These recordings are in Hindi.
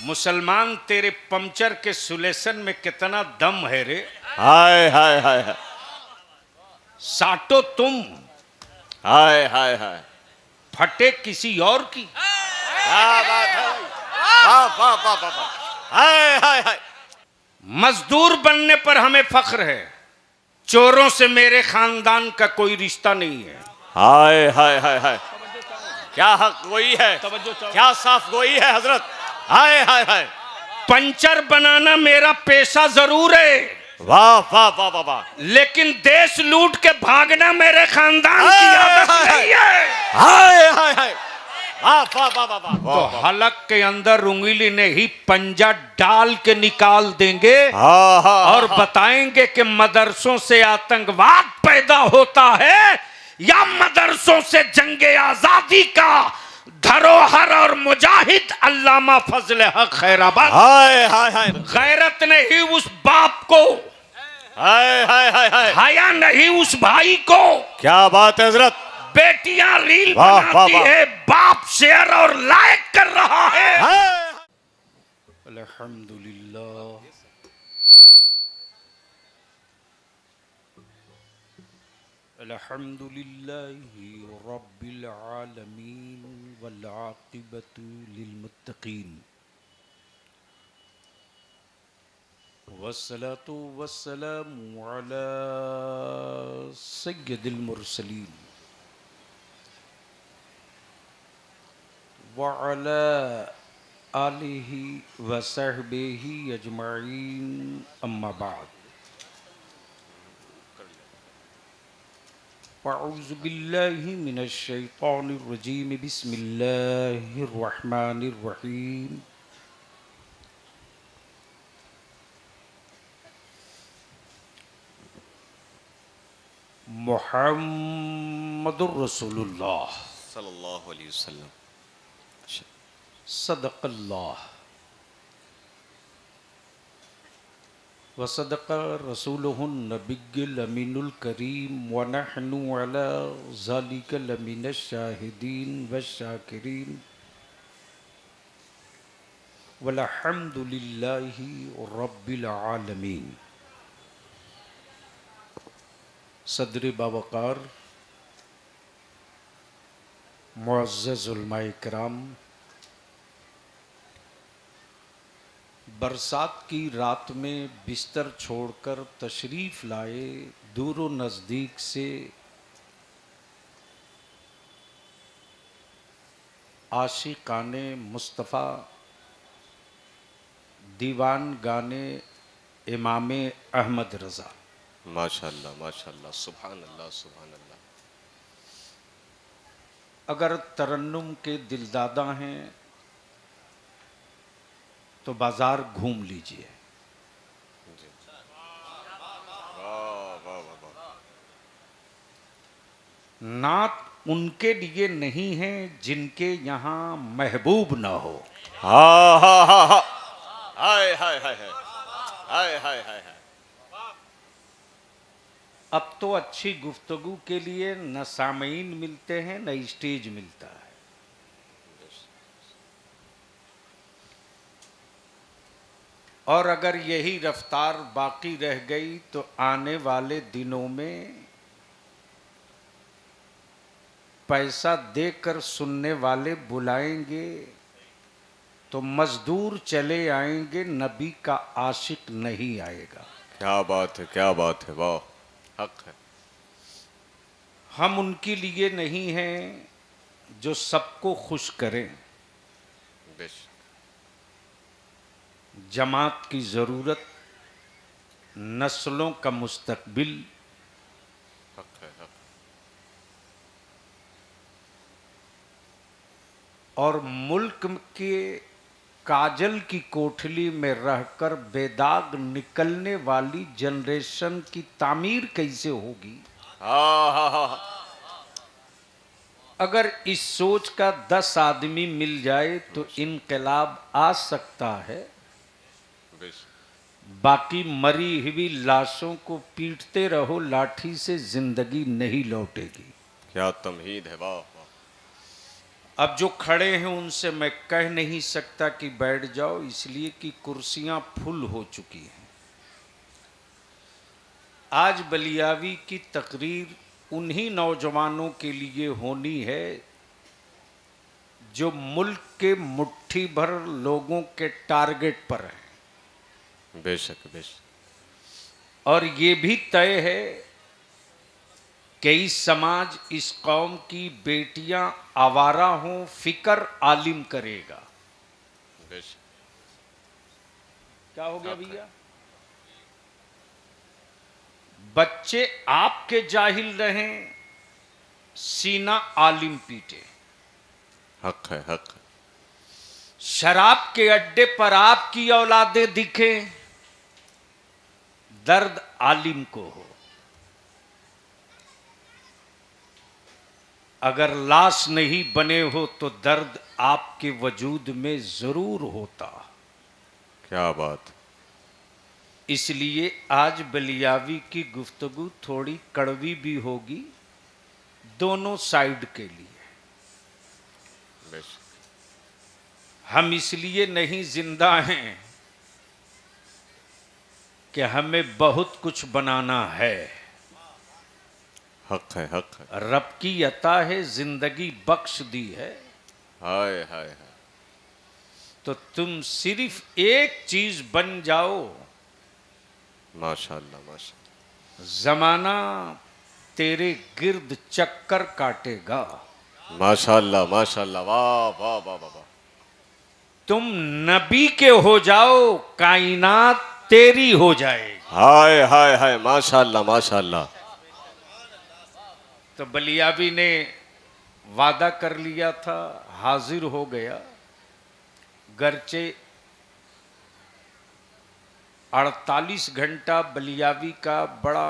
मुसलमान तेरे पंचर के सुलेशन में कितना दम है रे। हाय हाय हाय हाय साटो तुम, हाय हाय हाय। फटे किसी और की। क्या बात है भाई, वाह वाह वाह वाह वाह। हाय हाय हाय। मजदूर बनने पर हमें फख्र है, चोरों से मेरे खानदान का कोई रिश्ता नहीं है। हाय हाय हाय हाय। क्या हक गोई है, क्या साफ गोई है हजरत। हाय हाय हाय। पंचर बनाना मेरा पेशा जरूर है, वाह वाह वाह वाह वाह। लेकिन देश लूट के भागना मेरे खानदान की आदत नहीं है। हाय हाय हाय। वाह वाह वाह वाह वाह। तो हलक के अंदर उंगली ने ही पंजा डाल के निकाल देंगे और बताएंगे कि मदरसों से आतंकवाद पैदा होता है या मदरसों से जंगे आजादी का धरोहर और मुजाहिद अल्लामा फजल हक खैराबाद। हाय हाय हाय। गैरत नहीं उस बाप को, हाय हाय हाय हाय। हया नहीं उस भाई को। क्या बात है हजरत। बेटियां रील वाह, बनाती वाह, वाह। है, बाप शेयर और लाइक कर रहा है। अल्हम्दुलिल्लाह अल्हम्दुलिल्लाहि रब्बिल आलमीन वल आक़िबतु लिल मुत्तक़ीन वस्सलातु वस्सलामु अला सय्यदिल मुरसलीन व अला आलिहि व सहबिहि अजमईन अम्मा बाद। अऊज़ु बिल्लाहि मिनश शैतानिर रजीम बिस्मिल्लाहिर रहमानिर रहीम। मुहम्मदुर रसूलुल्लाह सल्लल्लाहु अलैहि वसल्लम। सदक़ल्लाह व सदक़ रसूलुहुन नबिय्युल अमीनुल करीम व नहनु अला ज़ालिका लमिनश शाहिदीन व शाकिरीन वल्हम्दुलिल्लाहि रब्बिल आलमीन। सदर बावकार मुअज़्ज़ज़ उलमाए किराम, बरसात की रात में बिस्तर छोड़कर तशरीफ़ लाए दूर व नज़दीक से आशिकाने मुस्तफ़ा दीवान गाने इमाम अहमद रज़ा। माशाअल्लाह माशाअल्लाह, सुभान अल्लाह सुभान अल्लाह। अगर तरन्नुम के दिलदादा हैं तो बाज़ार घूम लीजिए। नात उनके लिए नहीं है जिनके यहाँ महबूब न हो। हाँ हाँ हाँ हाँ। हाय हाय हाय हाय हाय हाय हाय हाय। अब तो अच्छी गुफ्तगू के लिए न सामीन मिलते हैं न स्टेज मिलता है। और अगर यही रफ्तार बाकी रह गई तो आने वाले दिनों में पैसा देकर सुनने वाले बुलाएंगे तो मजदूर चले आएंगे, नबी का आशिक नहीं आएगा। क्या बात है, क्या बात है, वाह हक है। हम उनके लिए नहीं हैं जो सबको खुश करें। जमात की ज़रूरत नस्लों का मुस्तकबिल। हक है, हक। और मुल्क के काजल की कोठली में रहकर बेदाग निकलने वाली जनरेशन की तामीर कैसे होगी। हाँ हाँ हाँ। अगर इस सोच का 10 आदमी मिल जाए तो इनकलाब आ सकता है। बाकी मरी हुई लाशों को पीटते रहो लाठी से, जिंदगी नहीं लौटेगी। क्या तमहीद है, वाह वाह। अब जो खड़े हैं उनसे मैं कह नहीं सकता कि बैठ जाओ, इसलिए कि कुर्सियां फुल हो चुकी हैं। आज बलियावी की तकरीर उन्हीं नौजवानों के लिए होनी है जो मुल्क के मुट्ठी भर लोगों के टारगेट पर हैं। बेशक बेशक। और ये भी तय है कि इस समाज, इस कौम की बेटियां आवारा हों, फिक्र आलिम करेगा। बेशक। क्या हो गया भैया? बच्चे आपके जाहिल रहें, सीना आलिम पीटे। हक है, हक है। शराब के अड्डे पर आपकी औलादें दिखें, दर्द आलिम को हो। अगर लाश नहीं बने हो तो दर्द आपके वजूद में जरूर होता। क्या बात। इसलिए आज बलियावी की गुफ्तगू थोड़ी कड़वी भी होगी दोनों साइड के लिए। बेशक। हम इसलिए नहीं जिंदा हैं कि हमें बहुत कुछ बनाना है। हक है, हक है। रब की अता है, जिंदगी बख्श दी है। हाय हाय हाय। तो तुम सिर्फ एक चीज बन जाओ, माशाल्लाह माशाल्लाह। जमाना तेरे गिर्द चक्कर काटेगा। माशाल्लाह माशाल्लाह। वाह वाह वाह वाह वाह। तुम नबी के हो जाओ, कायनात तेरी हो जाएगी। हाय हाय हाय। माशाल्लाह माशाल्लाह। तो बलियावी ने वादा कर लिया था, हाजिर हो गया। गर्चे 48 घंटा बलियावी का बड़ा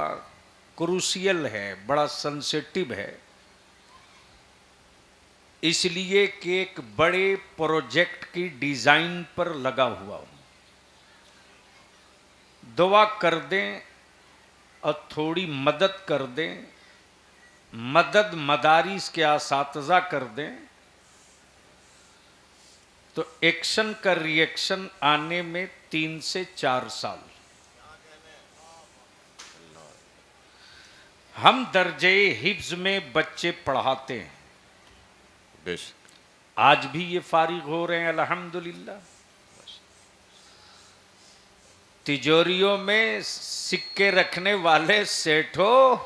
क्रूशियल है, बड़ा सेंसिटिव है, इसलिए कि एक बड़े प्रोजेक्ट की डिजाइन पर लगा हुआ हूं। दुआ कर दें और थोड़ी मदद कर दें, मदद मदारिस के असातिज़ा कर दें, तो एक्शन का रिएक्शन आने में 3 से 4 साल। हम दर्जे हिफ्ज में बच्चे पढ़ाते हैं। बेशक। आज भी ये फारिग हो रहे हैं अल्हम्दुलिल्लाह। तिजोरियों में सिक्के रखने वाले सेठों,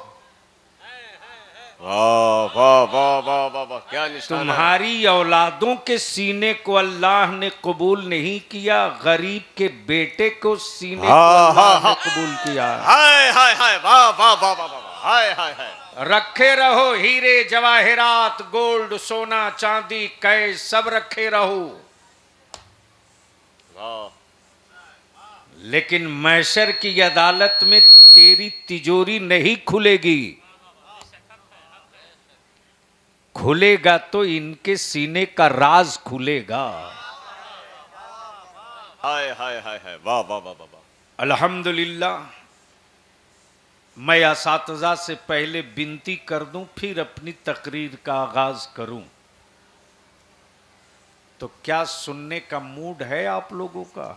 वाह वाह वाह वाह वाह वाह। क्या निशान है। तुम्हारी औलादों के सीने को अल्लाह ने कबूल नहीं किया, गरीब के बेटे को सीने को अल्लाह ने कबूल किया। हाय हाय हाय। वाह वाह वाह वाह वाह। हाय हाय हाय। रखे रहो हीरे जवाहरात, गोल्ड सोना चांदी कैश सब रखे रहो, वाह। लेकिन मैशर की अदालत में तेरी तिजोरी नहीं खुलेगी। खुलेगा तो इनके सीने का राज खुलेगा। हाय हाय हाय हाय। वाह वाह वाह वाह। अल्हम्दुलिल्लाह। मैं असातिज़ा से पहले विनती कर दूं, फिर अपनी तकरीर का आगाज करूं। तो क्या सुनने का मूड है आप लोगों का?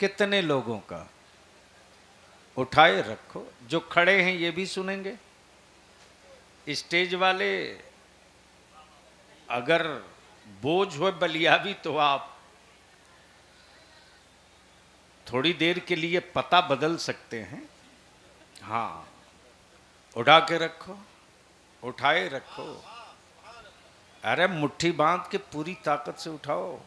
कितने लोगों का? उठाए रखो। जो खड़े हैं ये भी सुनेंगे। स्टेज वाले अगर बोझ हो बलियावी तो आप थोड़ी देर के लिए पता बदल सकते हैं। हाँ, उठा के रखो, उठाए रखो। अरे मुट्ठी बांध के पूरी ताकत से उठाओ।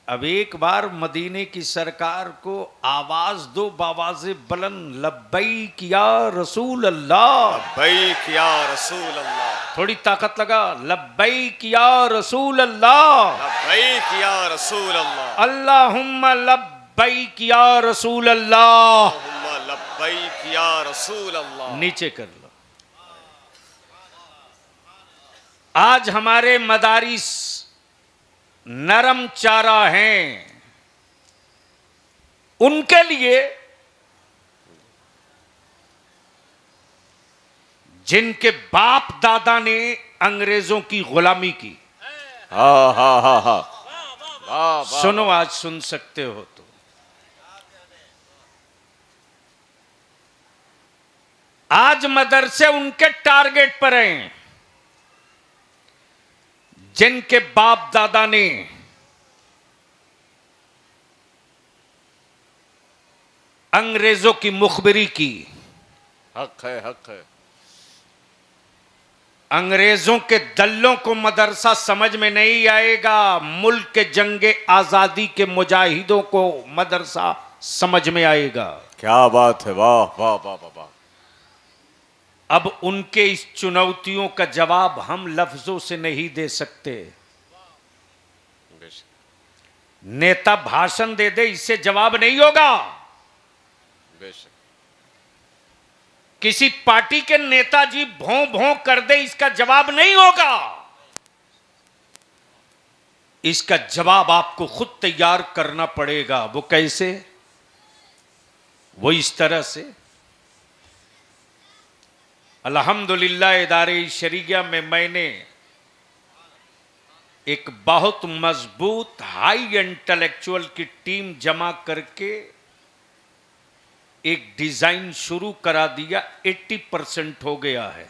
अब एक बार मदीने की सरकार को आवाज दो बावाज़े बुलंद, लब्बैक या रसूल अल्लाह। लब्बैक या रसूल अल्लाह। थोड़ी ताकत लगा, लब्बैक या रसूल अल्लाह। लब्बैक या रसूल अल्लाह। अल्लाहुम्मा लब्बैक या रसूल अल्लाह। अल्लाहुम्मा लब्बैक या रसूल अल्लाह। नीचे कर लो। आज हमारे मदारिस नरम चारा हैं, उनके लिए जिनके बाप दादा ने अंग्रेजों की गुलामी की। हा हा हा हा, वाह वाह। सुनो, आज सुन सकते हो तो। आज मदरसे उनके टारगेट पर हैं जिनके बाप दादा ने अंग्रेजों की मुखबिरी की। हक है, हक है। अंग्रेजों के दल्लों को मदरसा समझ में नहीं आएगा, मुल्क के जंगे आजादी के मुजाहिदों को मदरसा समझ में आएगा। क्या बात है, वाह वाह वाह वाह वाह। अब उनके इस चुनौतियों का जवाब हम लफ्जों से नहीं दे सकते। बेशक नेता भाषण दे दे, इससे जवाब नहीं होगा। बेशक। किसी पार्टी के नेताजी भों भों कर दे, इसका जवाब नहीं होगा। इसका जवाब आपको खुद तैयार करना पड़ेगा। वो कैसे? वो इस तरह से, अल्हम्दुलिल्लाह इदारे शरीया में मैंने एक बहुत मजबूत हाई इंटेलेक्चुअल की टीम जमा करके एक डिजाइन शुरू करा दिया। 80% हो गया है।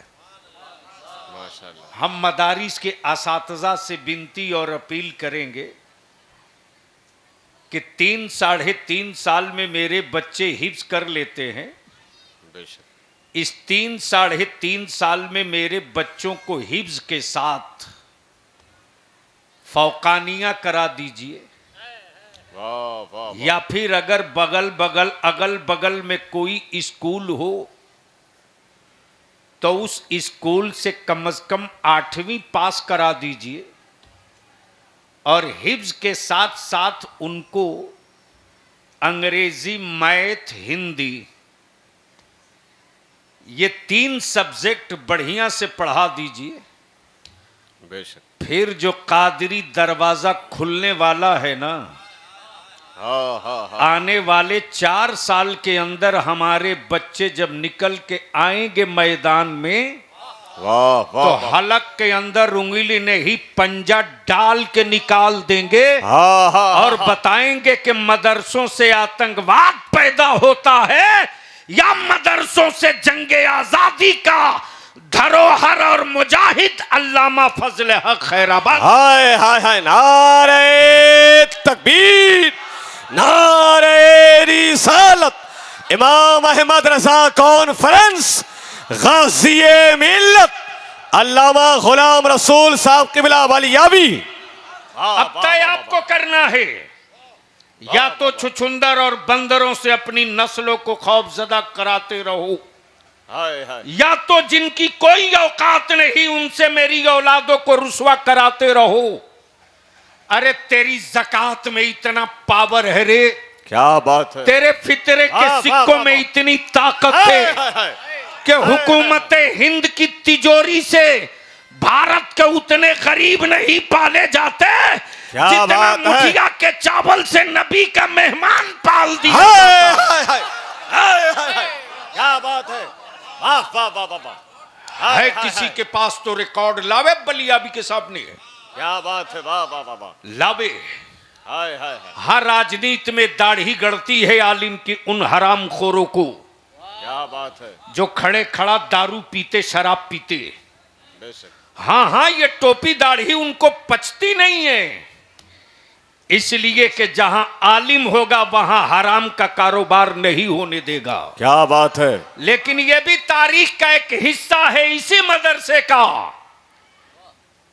माशाल्लाह। हम मदारिस के असातिज़ा से विनती और अपील करेंगे कि 3-3.5 साल में मेरे बच्चे हिफ्ज कर लेते हैं। बेशक। इस 3-3.5 साल में मेरे बच्चों को हिफ्ज के साथ फौकानिया करा दीजिए। वाह वाह। या फिर अगर अगल बगल में कोई स्कूल हो तो उस स्कूल से कम 8वीं पास करा दीजिए और हिफ्ज के साथ साथ उनको अंग्रेजी, मैथ, हिंदी, ये 3 सब्जेक्ट बढ़िया से पढ़ा दीजिए। बेशक। फिर जो कादरी दरवाजा खुलने वाला है ना, हाँ हाँ हाँ। आने वाले 4 साल के अंदर हमारे बच्चे जब निकल के आएंगे मैदान में, वाह तो वाह। हलक के अंदर उंगली नहीं पंजा डाल के निकाल देंगे। हाँ हाँ। और बताएंगे कि मदरसों से आतंकवाद पैदा होता है या मदरसों से जंगे आजादी का धरोहर और मुजाहिद अल्लामा फजल हक खैराबाद। हाय हाय हाय, नारे तकबीर, नारे रिसालत, इमाम अहमद रजा कॉन्फ्रेंस, गाज़िए मिल्लत अल्लामा गुलाम रसूल साहब किबला वालियाबी। अब तय आपको करना है, या तो छुछुंदर और बंदरों से अपनी नस्लों को खौफजदा कराते रहो, हाय हाय। या तो जिनकी कोई औकात नहीं उनसे मेरी औलादों को रुसवा कराते रहो। अरे तेरी ज़कात में इतना पावर है रे, क्या बात है। तेरे फितरे के सिक्कों में इतनी ताकत है कि हुकूमत हिंद की तिजोरी से भारत के उतने गरीब नहीं पाले जाते जितना मुखिया के चावल से नबी का मेहमान पाल दिया। हाय हाय हाय हाय हाय, क्या बात है। वाह वाह वाह वाह वाह। है किसी के पास तो रिकॉर्ड लावे बलियाबी के सामने। क्या बात है, वाह वाह वाह वाह। लावे। हाय हाय हाय। हर राजनीति में दाढ़ी गढ़ती है आलिम की उन हरामखोरों को, क्या बात है। जो खड़े खड़ा दारू पीते, शराब पीते। बेशक। हाँ हाँ, ये टोपी दाढ़ी उनको पचती नहीं है, इसलिए कि जहां आलिम होगा वहां हराम का कारोबार नहीं होने देगा। क्या बात है। लेकिन यह भी तारीख का एक हिस्सा है इसी मदरसे का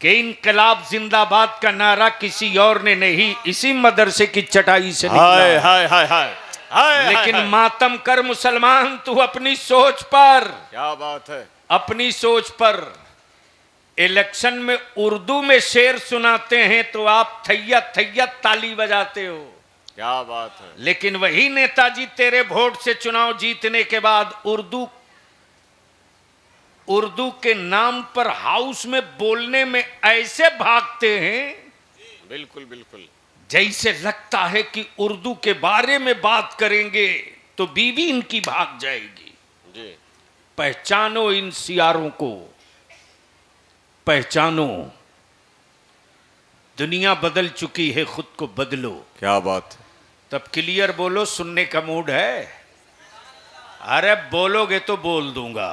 कि इनकलाब जिंदाबाद का नारा किसी और ने नहीं, इसी मदरसे की चटाई से निकला। हाय हाय हाय हाय हाय। लेकिन मातम कर मुसलमान तू अपनी सोच पर, क्या बात है। अपनी सोच पर। इलेक्शन में उर्दू में शेर सुनाते हैं तो आप थैया थैया ताली बजाते हो। क्या बात है। लेकिन वही नेताजी तेरे वोट से चुनाव जीतने के बाद उर्दू के नाम पर हाउस में बोलने में ऐसे भागते हैं, बिल्कुल बिल्कुल, जैसे लगता है कि उर्दू के बारे में बात करेंगे तो बीवी इनकी भाग जाएगी। जी। पहचानो इन सियारों को। पहचानो, दुनिया बदल चुकी है, खुद को बदलो। क्या बात है। तब क्लियर बोलो, सुनने का मूड है? अरे बोलोगे तो बोल दूंगा।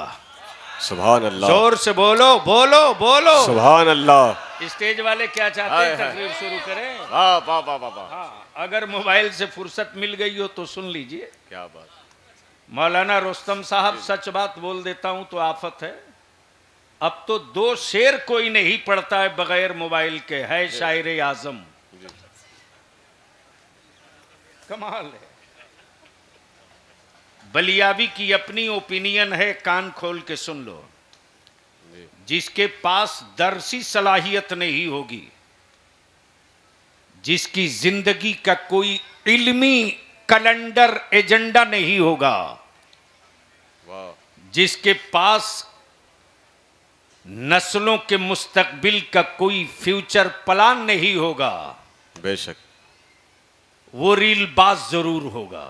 सुभान अल्लाह। जोर से बोलो, बोलो, बोलो। सुभान अल्लाह। स्टेज वाले क्या चाहते हैं, हाय, तकरीर शुरू करें? वाह वाह वाह वाह वाह। हाँ, अगर मोबाइल से फुर्सत मिल गई हो तो सुन लीजिए। क्या बात। मौलाना रुस्तम साहब, सच बात बोल देता हूं तो आफत है। अब तो 2 शेर कोई नहीं पढ़ता है बगैर मोबाइल के, है शायर आजम। कमाल है। बलियावी की अपनी ओपिनियन है, कान खोल के सुन लो। जिसके पास दरसी सलाहियत नहीं होगी, जिसकी जिंदगी का कोई इल्मी कैलेंडर एजेंडा नहीं होगा, वाह। जिसके पास नस्लों के मुस्तकबिल का कोई फ्यूचर प्लान नहीं होगा, बेशक वो रील बाज जरूर होगा।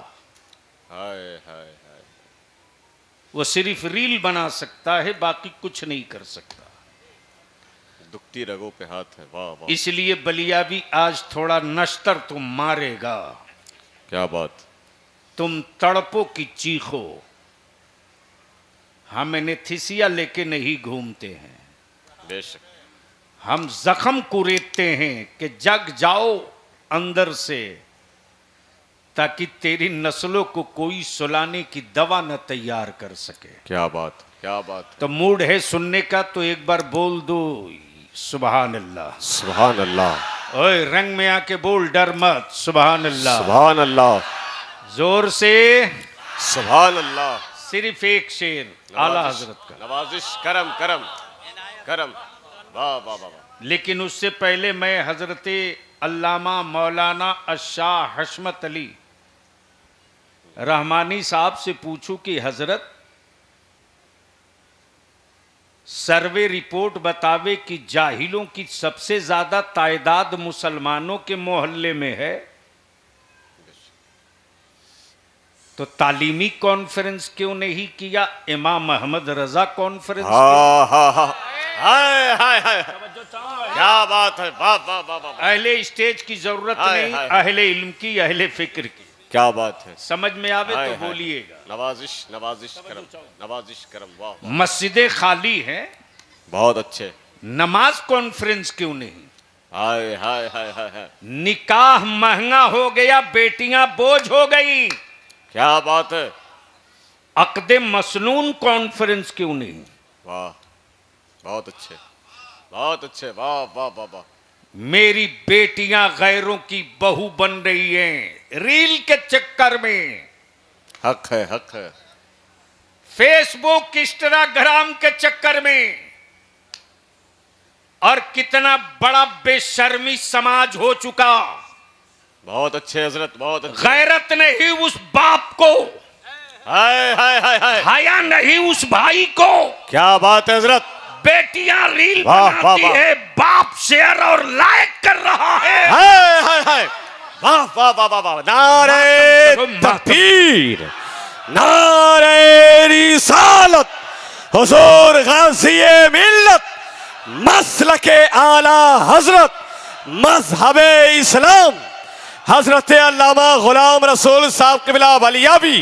हाय हाय हाय। वो सिर्फ रील बना सकता है, बाकी कुछ नहीं कर सकता। दुखती रगों पे हाथ है। वाह वाह। इसलिए बलियावी आज थोड़ा नश्तर तो मारेगा। क्या बात। तुम तड़पो की चीखो, हम एनेस्थीसिया लेके नहीं घूमते हैं। बेशक। हम जख्म कुरेदते हैं कि जग जाओ अंदर से, ताकि तेरी नस्लों को कोई सुलाने की दवा न तैयार कर सके। क्या बात, क्या बात। तो मूड है सुनने का तो एक बार बोल दो सुभान अल्लाह। सुभान अल्लाह। ओए रंग में आके बोल, डर मत। सुभान अल्लाह। सुभान अल्लाह। जोर से सुभान अल्लाह। सिर्फ एक शेर आला हजरत का। नवाजिश, करम करम करम। वाह वाह वाह। लेकिन उससे पहले मैं हजरत अल्लामा मौलाना अशाह हशमत अली रहमानी साहब से पूछूं कि हजरत, सर्वे रिपोर्ट बतावे कि जाहिलों की सबसे ज्यादा तादाद मुसलमानों के मोहल्ले में है, तो तालीमी कॉन्फ्रेंस क्यों नहीं किया? इमाम अहमद रजा कॉन्फ्रेंस। हाँ हाँ हाँ। हाय हाय हाय। क्या बात है। वाह वाह वाह वाह। अहले स्टेज की जरूरत हाय, नहीं, हाय। अहले इल्म की, अहले फिक्र की। क्या बात है। समझ में आवे हाय, तो हाय। बोलिएगा। नवाजिश नवाजिश करम नवाजिश करम। वाह वाह। मस्जिदें खाली हैं, बहुत अच्छे। नमाज कॉन्फ्रेंस क्यों नहीं? हाय हाय हाय हाय हाय। निकाह महंगा हो गया, बेटियां बोझ हो गई, क्या बात है। अक़दे मसनून कॉन्फ्रेंस क्यों नहीं? वाह, बहुत अच्छे, बहुत अच्छे। वाह वाह वाह वाह। मेरी बेटियां गैरों की बहू बन रही हैं रील के चक्कर में, हक है, हक है। फेसबुक इंस्टाग्राम के चक्कर में। और कितना बड़ा बेशर्मी समाज हो चुका। बहुत अच्छे हजरत, बहुत अच्छे। गैरत नहीं उस बाप को, हाय हाय हाय हाय। हया नहीं उस भाई को। क्या बात है हजरत। बेटियां रील वाह, वाह, बनाती वाह। है, बाप शेयर और लाइक कर रहा है। हाय हाय हाय। वाह वाह वाह वाह वाह। नारे तकबीर, नारे रिसालत, हुजूर गाज़िए मिल्लत, मसलके आला हजरत, मजहबे इस्लाम, हजरत अल्लामा गुलाम रसूल साहब क़िबला बलियावी।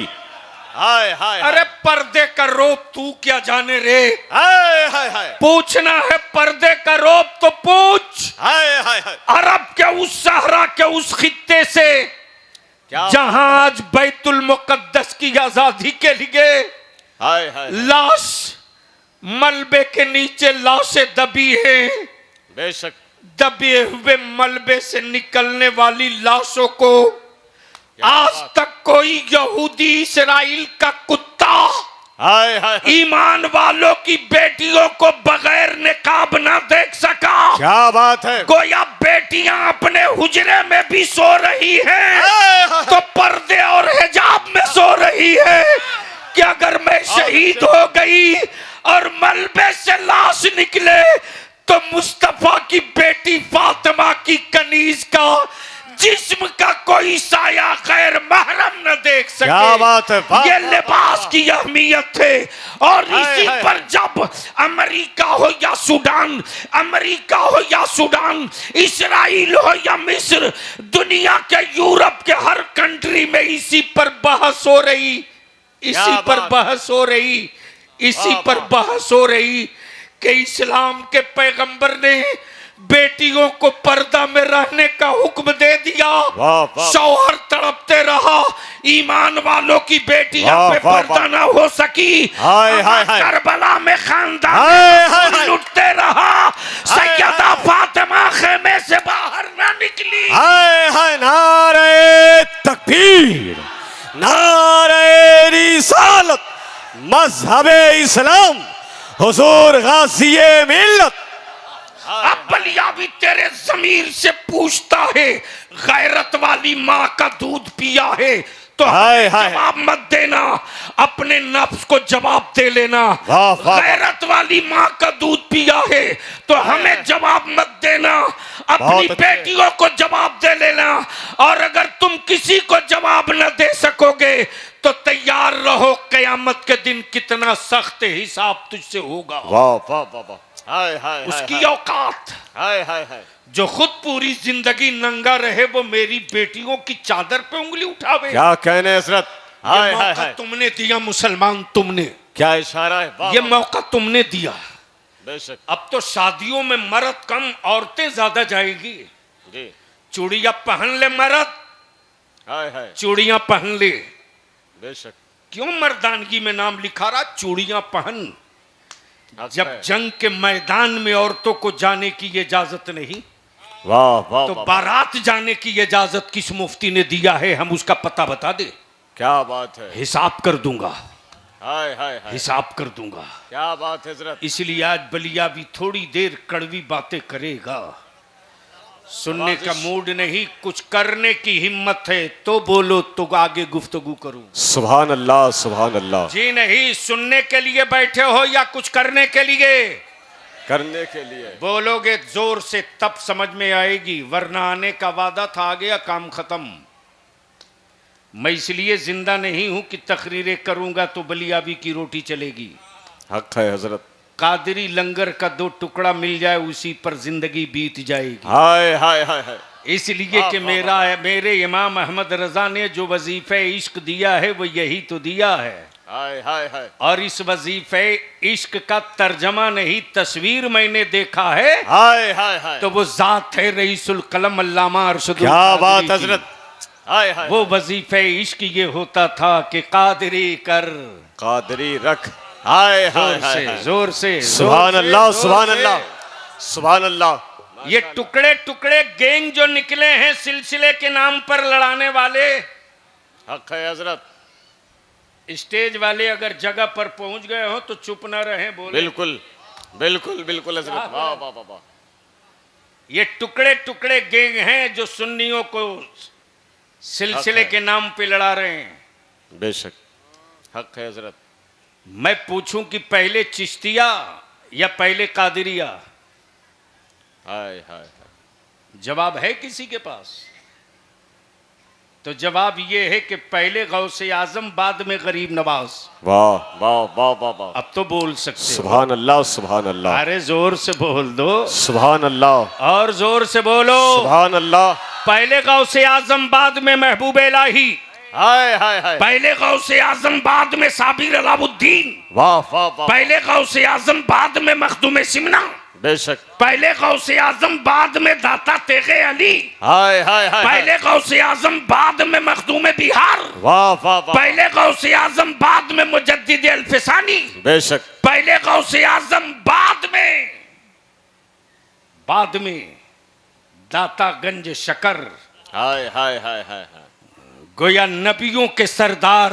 हाय हाय। अरे पर्दे का रोब तू क्या जाने रे। हाय हाय हाय। पूछना है पर्दे का रोब तो पूछ। हाय हाय हाय। अरब के उस सहरा के उस खित्ते से जहां आज बैतुल मुकद्दस की आजादी के लिए हाय हाय लाश, मलबे के नीचे लाशें दबी हैं। बेशक। दबे हुए मलबे से निकलने वाली लाशों को आज तक कोई यहूदी इस्राइल का कुत्ता हाय हाय। ईमान वालों की बेटियों को बगैर निकाब ना देख सका। क्या बात है। गोया बेटियां अपने हुजरे में भी सो रही हैं तो पर्दे और हिजाब में सो रही है कि अगर मैं शहीद हो गई और मलबे से लाश निकले तो मुस्तफा की बेटी फातिमा की कनीज का जिस्म का कोई साया गैर महरम न देख सके। क्या बात है, वाह, ये वाह, लिबास की अहमियत है। और इसी हाय, पर जब अमेरिका हो या सूडान, अमेरिका हो या सूडान, इसराइल हो या मिस्र, दुनिया के यूरोप के हर कंट्री में इसी पर बहस हो रही, इसी पर बहस हो रही, इसी पर बहस हो रही कि इस्लाम के पैगंबर ने बेटियों को पर्दा में रहने का हुक्म दे दिया। शौहर तड़पते रहा, ईमान वालों की बेटियां पे पर्दा ना हो सकी। करबला में खानदान लुटते रहा, सैयदा फातिमा खेमे से बाहर ना निकली। हाय हाय, नारे तकबीर, नारे रिसालत, मजहबे इस्लाम, हुजूर गाज़िए मिल्लत। अब बलिया भी तेरे जमीर से पूछता है, गैरत वाली माँ का दूध पिया है तो जवाब मत देना, अपने नफ्स को जवाब दे लेना। गैरत वाली माँ का दूध पिया है तो हमें जवाब मत देना, अपनी बेटियों को जवाब दे लेना। और अगर तुम किसी को जवाब न दे सकोगे तो तैयार रहो, कयामत के दिन कितना सख्त हिसाब तुझसे होगा। वाह वाह वाह वाह, हाय हाय, उसकी औकात, हाय हाय हाय, जो खुद पूरी जिंदगी नंगा रहे वो मेरी बेटियों की चादर पे उंगली उठावे। क्या कहने हजरत, हाय हाय हाय, तुमने दिया मुसलमान, तुमने, क्या इशारा है, ये मौका तुमने दिया। बेशक। अब तो शादियों में मर्द कम औरतें ज्यादा जाएगी। जी, चूड़ियां पहन ले मर्द, हाय हाय, चूड़ियां पहन ले। बेशक। क्यों मर्दानगी में नाम लिखा रहा, चूड़ियां पहन। जब जंग के मैदान में औरतों को जाने की इजाजत नहीं, वाह वाह, तो बारात जाने की इजाजत किस मुफ्ती ने दिया है, हम उसका पता बता दे। क्या बात है, हिसाब कर दूंगा, हाय हाय हाय, हिसाब कर दूंगा। क्या बात है हजरत। इसलिए आज बलिया भी थोड़ी देर कड़वी बातें करेगा, सुनने का मूड नहीं, कुछ करने की हिम्मत है तो बोलो, तो आगे गुफ्तगू करूं। सुभान अल्लाह, सुभान अल्लाह। जी नहीं, सुनने के लिए बैठे हो या कुछ करने के लिए? करने के लिए। बोलोगे जोर से तब समझ में आएगी, वरना आने का वादा था, आ गया काम खत्म। मैं इसलिए जिंदा नहीं हूं कि तकरीरें करूंगा तो बलियाबी की रोटी चलेगी। हक है हजरत। कादरी लंगर का 2 टुकड़ा मिल जाए उसी पर जिंदगी बीत जाएगी। हाय हाय हाय हाय, इसलिए कि मेरे इमाम अहमद रजा ने जो वजीफे इश्क दिया है वो यही तो दिया है। हाय हाय हाय, और इस वजीफे इश्क का तर्जमा नहीं, तस्वीर मैंने देखा है। हाय हाय हाय, तो वो जात है रईसुल कलम अल्लामा अरशदुल क्या कादरी बात की। हजरत, हाय हाय, वो वजीफे इश्क ये होता था कि कादरी कर, कादरी रख। हाय हाय हाय, जोर से, सुभान अल्लाह, सुभान अल्लाह, सुभान अल्लाह। ये टुकड़े टुकड़े गैंग जो निकले हैं सिलसिले के नाम पर लड़ाने वाले, हक है हजरत। स्टेज वाले अगर जगह पर पहुंच गए हो तो चुप ना रहे, बोले। बिल्कुल बिल्कुल बिल्कुल हजरत, वाह वाह वाह वाह। ये टुकड़े टुकड़े गैंग हैं जो सुन्नियों को सिलसिले के नाम पे लड़ा रहे हैं। बेशक, हक है हजरत। मैं पूछूं कि पहले चिश्तिया या पहले कादरिया? हाय हाय, जवाब है किसी के पास? तो जवाब ये है कि पहले गौसे आजम, बाद में गरीब नवाज। वाह वाह वाह वाह वाह, अब तो बोल सकते हो। सुभान अल्लाह, सुभान अल्लाह। अरे जोर से बोल दो, सुभान अल्लाह, और जोर से बोलो, सुभान अल्लाह। पहले गौसे आजम, बाद में महबूब इलाही। हाय हाय हाय, पहले गौसे आजम, बाद में साबिर अलाउद्दीन। वाह वाह वाह, पहले गौसे आजम, बाद में मखदूम सिमना। बेशक, पहले गौसे आजम, बाद में दाता तेगे अली। हाय हाय हाय, पहले गौसे आजम, बाद में मखदूम बिहार। वाह वाह वाह, पहले गौसे आजम, बाद में मुजद्दिद अल्फसानी। बेशक, पहले गौसे आजम, बाद में दाता गंज शकर। हाय हाय हाय हाय हाय, गोया नबियों के सरदार,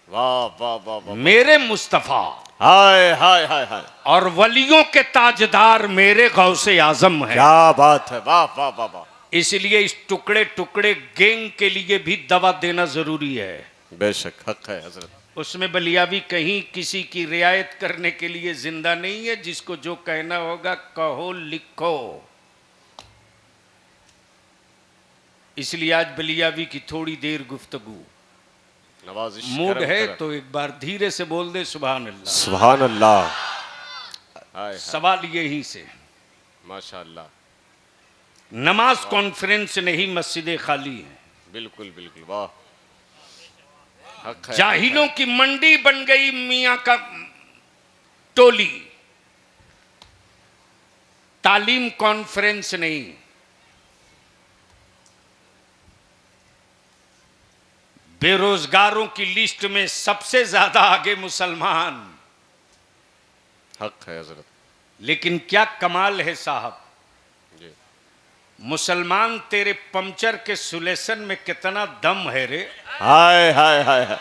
वाह वाह वाह वाह, मेरे मुस्तफा। हाय हाय हाय हाय, और वलियों के ताजदार मेरे गौसे आजम है। क्या बात है, वाह वाह वाह वाह। इसलिए इस टुकड़े टुकड़े गैंग के लिए भी दवा देना जरूरी है। बेशक, हक है हजरत। उसमें बलियाबी कहीं किसी की रियायत करने के लिए जिंदा नहीं है। जिसको जो कहना होगा कहो, लिखो। इसलिए आज बलियावी की थोड़ी देर गुफ्तगू नवाजिश मूड करम है करा। तो एक बार धीरे से बोल दे सुभान अल्लाह। सुभान अल्लाह। हाय हाय सवाल यही से, माशाअल्लाह। नमाज कॉन्फ्रेंस नहीं मस्जिदें खाली हैं, बिल्कुल बिल्कुल, वाह। हक है, जाहिलों की मंडी बन गई मियां का टोली। तालीम कॉन्फ्रेंस नहीं, बेरोजगारों की लिस्ट में सबसे ज्यादा आगे मुसलमान। हक है हजरत। लेकिन क्या कमाल है साहब, जी मुसलमान तेरे पंचर के सुलेशन में कितना दम है रे। हाय हाय हाय हाय,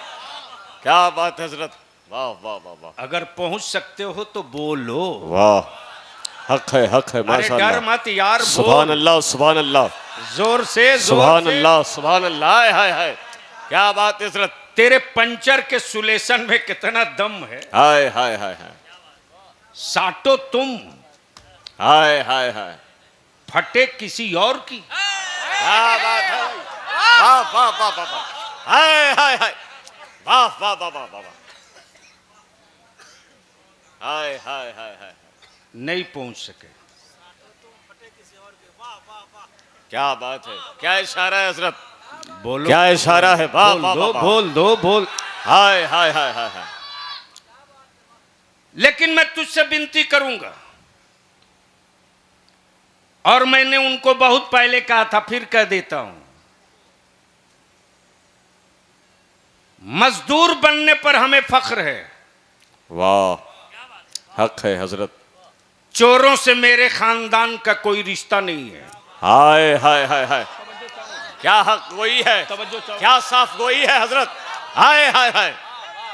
क्या बात है हजरत, वाह वाह वाह वाह अगर पहुंच सकते हो तो बोलो। वाह। हक है अरे डर माशाअल्लाह। मत यार, सुभान बोल अल्लाह सुभान अल्लाह जोर से, जोर सुभान से। अल्लाह सुभान अल्लाह। हाय हाय हाय, क्या बात है हजरत। तेरे पंचर के सुलेशन में कितना दम है। हाय हाय हाय हाय साटो तुम, हाय हाय हाय, फटे किसी और की। क्या बात है, वाह वाह वाह वाह वाह, हाय हाय हाय, वाह वाह वाह वाह वाह, हाय हाय हाय हाय, नहीं पहुंच सके। क्या बात है, क्या इशारा है हजरत, बोलो, क्या इशारा है, वाह बोल वाह दो, वाह, बोल दो, बोल। हाय हाय हाय हाय हाय। लेकिन मैं तुझसे विनती करूंगा, और मैंने उनको बहुत पहले कहा था, फिर कह देता हूं, मजदूर बनने पर हमें फख्र है। वाह, हक है हजरत। चोरों से मेरे खानदान का कोई रिश्ता नहीं है। हाय हाय हाय हाय, क्या हक गोई है, क्या साफ गोई है हजरत। हाय हाय हाय,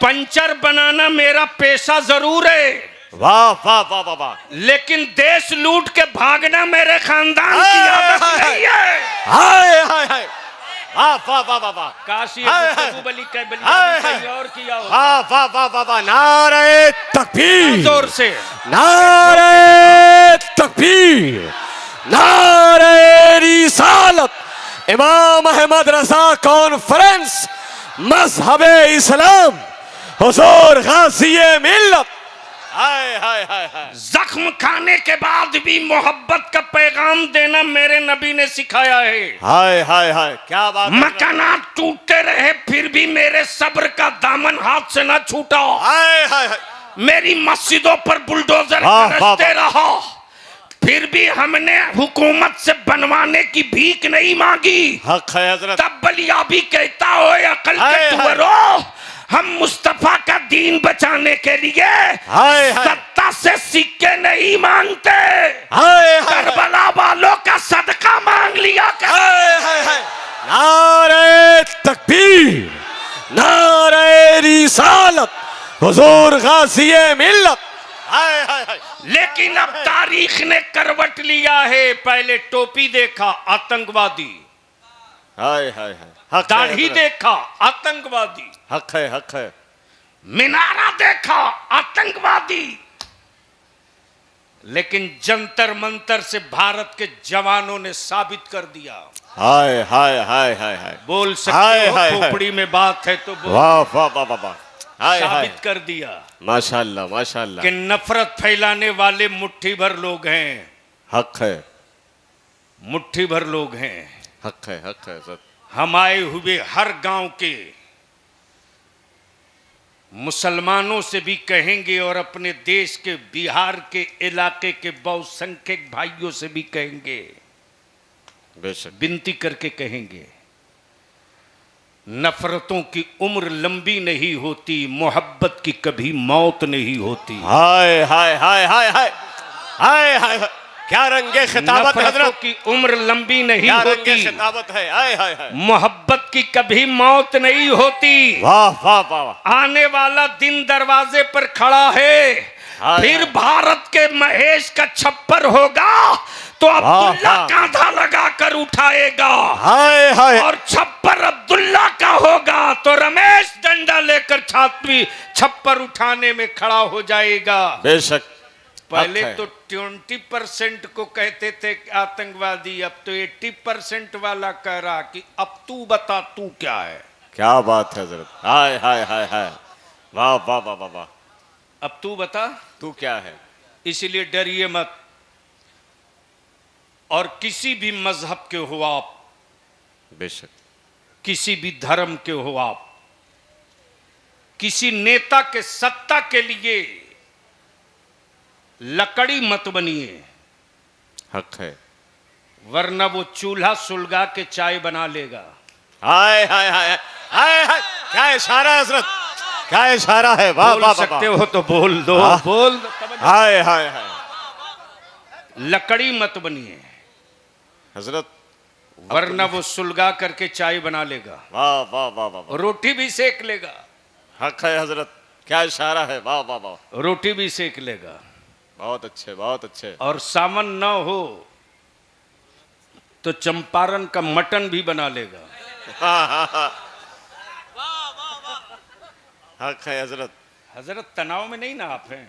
पंचर बनाना मेरा पेशा जरूर है, वाह वाह वाह वाह वाह, लेकिन देश लूट के भागना मेरे खानदान की आदत नहीं है। हाय हाय हाय, वाह वाह वाह वाह वाह, काशी हाय, गुफ्तगू बली का बली हाय, कहीं और किया हो। वाह वाह वाह वाह वाह, नारे तकबीर, जोर से, नारे तकबीर, नारे रिसालत। इमाम अहमद रजा कॉन्फ्रेंस मजहबे इस्लाम, हुजूर गाज़िए मिल्लत। हाय हाय हाय हाय, जख्म खाने के बाद भी मोहब्बत का पैगाम देना मेरे नबी ने सिखाया है। हाय हाय हाय, क्या बात है। मकानात टूटते रहे फिर भी मेरे सब्र का दामन हाथ से न छूटा। हाय हाय हाय, मेरी मस्जिदों पर बुलडोजर वाह, गरजते वाह, रहा, फिर भी हमने हुकूमत से बनवाने की भीख नहीं मांगी। हक है हजरत। तब बलिया भी कहता हो, अकल हाय, के हाय। टुकड़ों, हम मुस्तफा का दीन बचाने के लिए हाय हाय, सत्ता से सिक्के नहीं मांगते, हाय हाय, करबला वालों का सदका मांग लिया कर। हाय हाय हाय, नारे तकबीर, नारे रिसालत, हुजूर गाज़िए मिल्लत। हाय हाय हाय, लेकिन अब तारीख ने करवट लिया है। पहले टोपी देखा, आतंकवादी, हाय हाय हाय, हक है दाढ़ी हजरत। देखा, आतंकवादी, हक है हक है, मीनारा देखा, आतंकवादी। लेकिन जंतर मंतर से भारत के जवानों ने साबित कर दिया। हाय हाय हाय हाय हाय, बोल सकते हाय, हो, हाय, हाय। खोपड़ी में बात है तो बोल। वाह वाह वाह वाह वाह, हाय हाय, साबित कर दिया माशाअल्लाह माशाअल्लाह। कि नफरत फैलाने वाले मुट्ठी भर लोग हैं, हक है, मुट्ठी भर लोग हैं। हक है हजरत। हम आए हुए हर गांव के मुसलमानों से भी कहेंगे और अपने देश के बिहार के इलाके के बहुसंख्यक भाइयों से भी कहेंगे, बेशक, विनती करके कहेंगे, नफरतों की उम्र लंबी नहीं होती, मोहब्बत की कभी मौत नहीं होती। हाय हाय हाय हाय हाय, हाय हाय हाय, क्या रंगे खिताबत है नफरतों हजरत, की उम्र लंबी नहीं क्या रंगे होती, खिताबत है। हाय हाय हाय, मोहब्बत की कभी मौत नहीं होती। वाह वाह वाह, आने वाला दिन दरवाजे पर खड़ा है, हाय, फिर हाय। भारत के महेश का छप्पर होगा तो अब्दुल्ला वाह। कांधा लगाकर उठाएगा, हाय हाय, और छप्पर अब्दुल्ला का होगा तो रमेश डंडा लेकर छात्री छप्पर उठाने में खड़ा हो जाएगा। बेशक, पहले हक है। तो 20% को कहते थे आतंकवादी, अब तो 80% वाला कह रहा कि अब तू बता तू क्या है। क्या बात है हजरत, हाय हाय हाय हाय, वाह वाह वाह वाह वाह, अब तू बता, तू क्या है। इसलिए डरिए मत। और किसी भी मजहब के हो आप, बेशक, किसी भी धर्म के हो आप, किसी नेता के सत्ता के लिए लकड़ी मत बनिए, हक है। वरना वो चूल्हा सुलगा के चाय बना लेगा। हाय हाय हाय हाय हाय, क्या इशारा है हजरत, क्या इशारा है, वाह बोल वाह सकते वाह, हो तो बोल दो, हाँ। बोल दो। हाय हाय हाय लकड़ी मत बनिए, हजरत, वरना वो सुलगा करके चाय बना लेगा, वाह वाह वाह वाह वाह, रोटी भी सेक लेगा, हक है हजरत, क्या इशारा है, वाह वाह वाह, रोटी भी सेक लेगा। बहुत अच्छे बहुत अच्छे। और सावन ना हो तो चंपारण का मटन भी बना लेगा। हाँ हाँ हाँ, हक है हजरत। हजरत तनाव में नहीं ना आप हैं,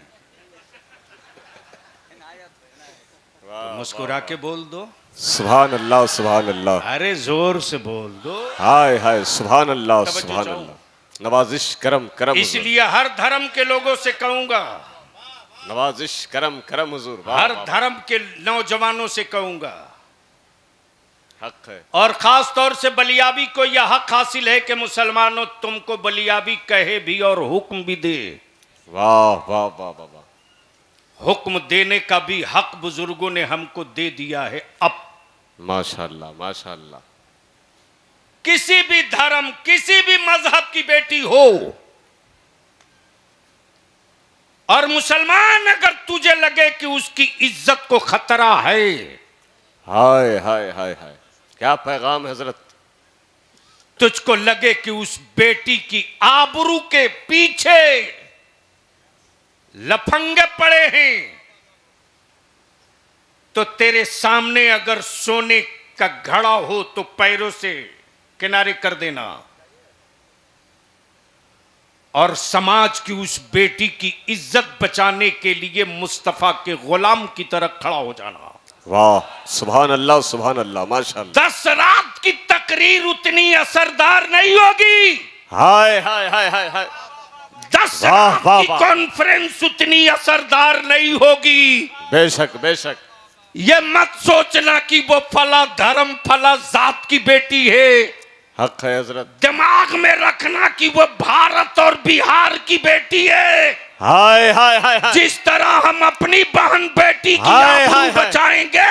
तो मुस्कुरा के बोल दो, सुभान अल्लाह सुभान अल्लाह, अरे जोर से बोल दो। हाय हाय, सुभान अल्लाह तवज्जो सुभान चाहूं। अल्लाह, नवाजिश करम करम हुजूर, इसलिए हर धर्म के लोगों से कहूंगा, नवाजिश करम करम हुजूर, वाह हर वाह, धर्म के नौजवानों से कहूंगा, हक है। और खास तौर से बलियाबी को यह हक हासिल है कि मुसलमानों तुमको बलियाबी कहे भी और हुक्म भी दे। वाह वाह वाह वाह वाह, हुक्म देने का भी हक बुजुर्गों ने हमको दे दिया है। अब माशाअल्लाह माशाअल्लाह, किसी भी धर्म, किसी भी मजहब की बेटी हो, और मुसलमान अगर तुझे लगे कि उसकी इज्जत को खतरा है, हाय हाय हाय हाय, क्या पैगाम है हजरत, तुझको लगे कि उस बेटी की आबरू के पीछे लफंगे पड़े हैं, तो तेरे सामने अगर सोने का घड़ा हो तो पैरों से किनारे कर देना, और समाज की उस बेटी की इज्जत बचाने के लिए मुस्तफा के गुलाम की तरह खड़ा हो जाना। वाह सुभान अल्लाह सुभान अल्लाह, माशाअल्लाह, 10 रात की तकरीर उतनी असरदार नहीं होगी, हाय हाय हाय हाय हाय, 10 वाह, रात वाह, की वाह। कॉन्फ्रेंस उतनी असरदार नहीं होगी। बेशक बेशक, ये मत सोचना कि वो फला धर्म फला जात की बेटी है, हक है हजरत, दिमाग में रखना कि वो भारत और बिहार की बेटी है। हाय हाय हाय हाय, जिस तरह हम अपनी बहन बेटी की हाय, हाय, आबरू हाय। बचाएंगे,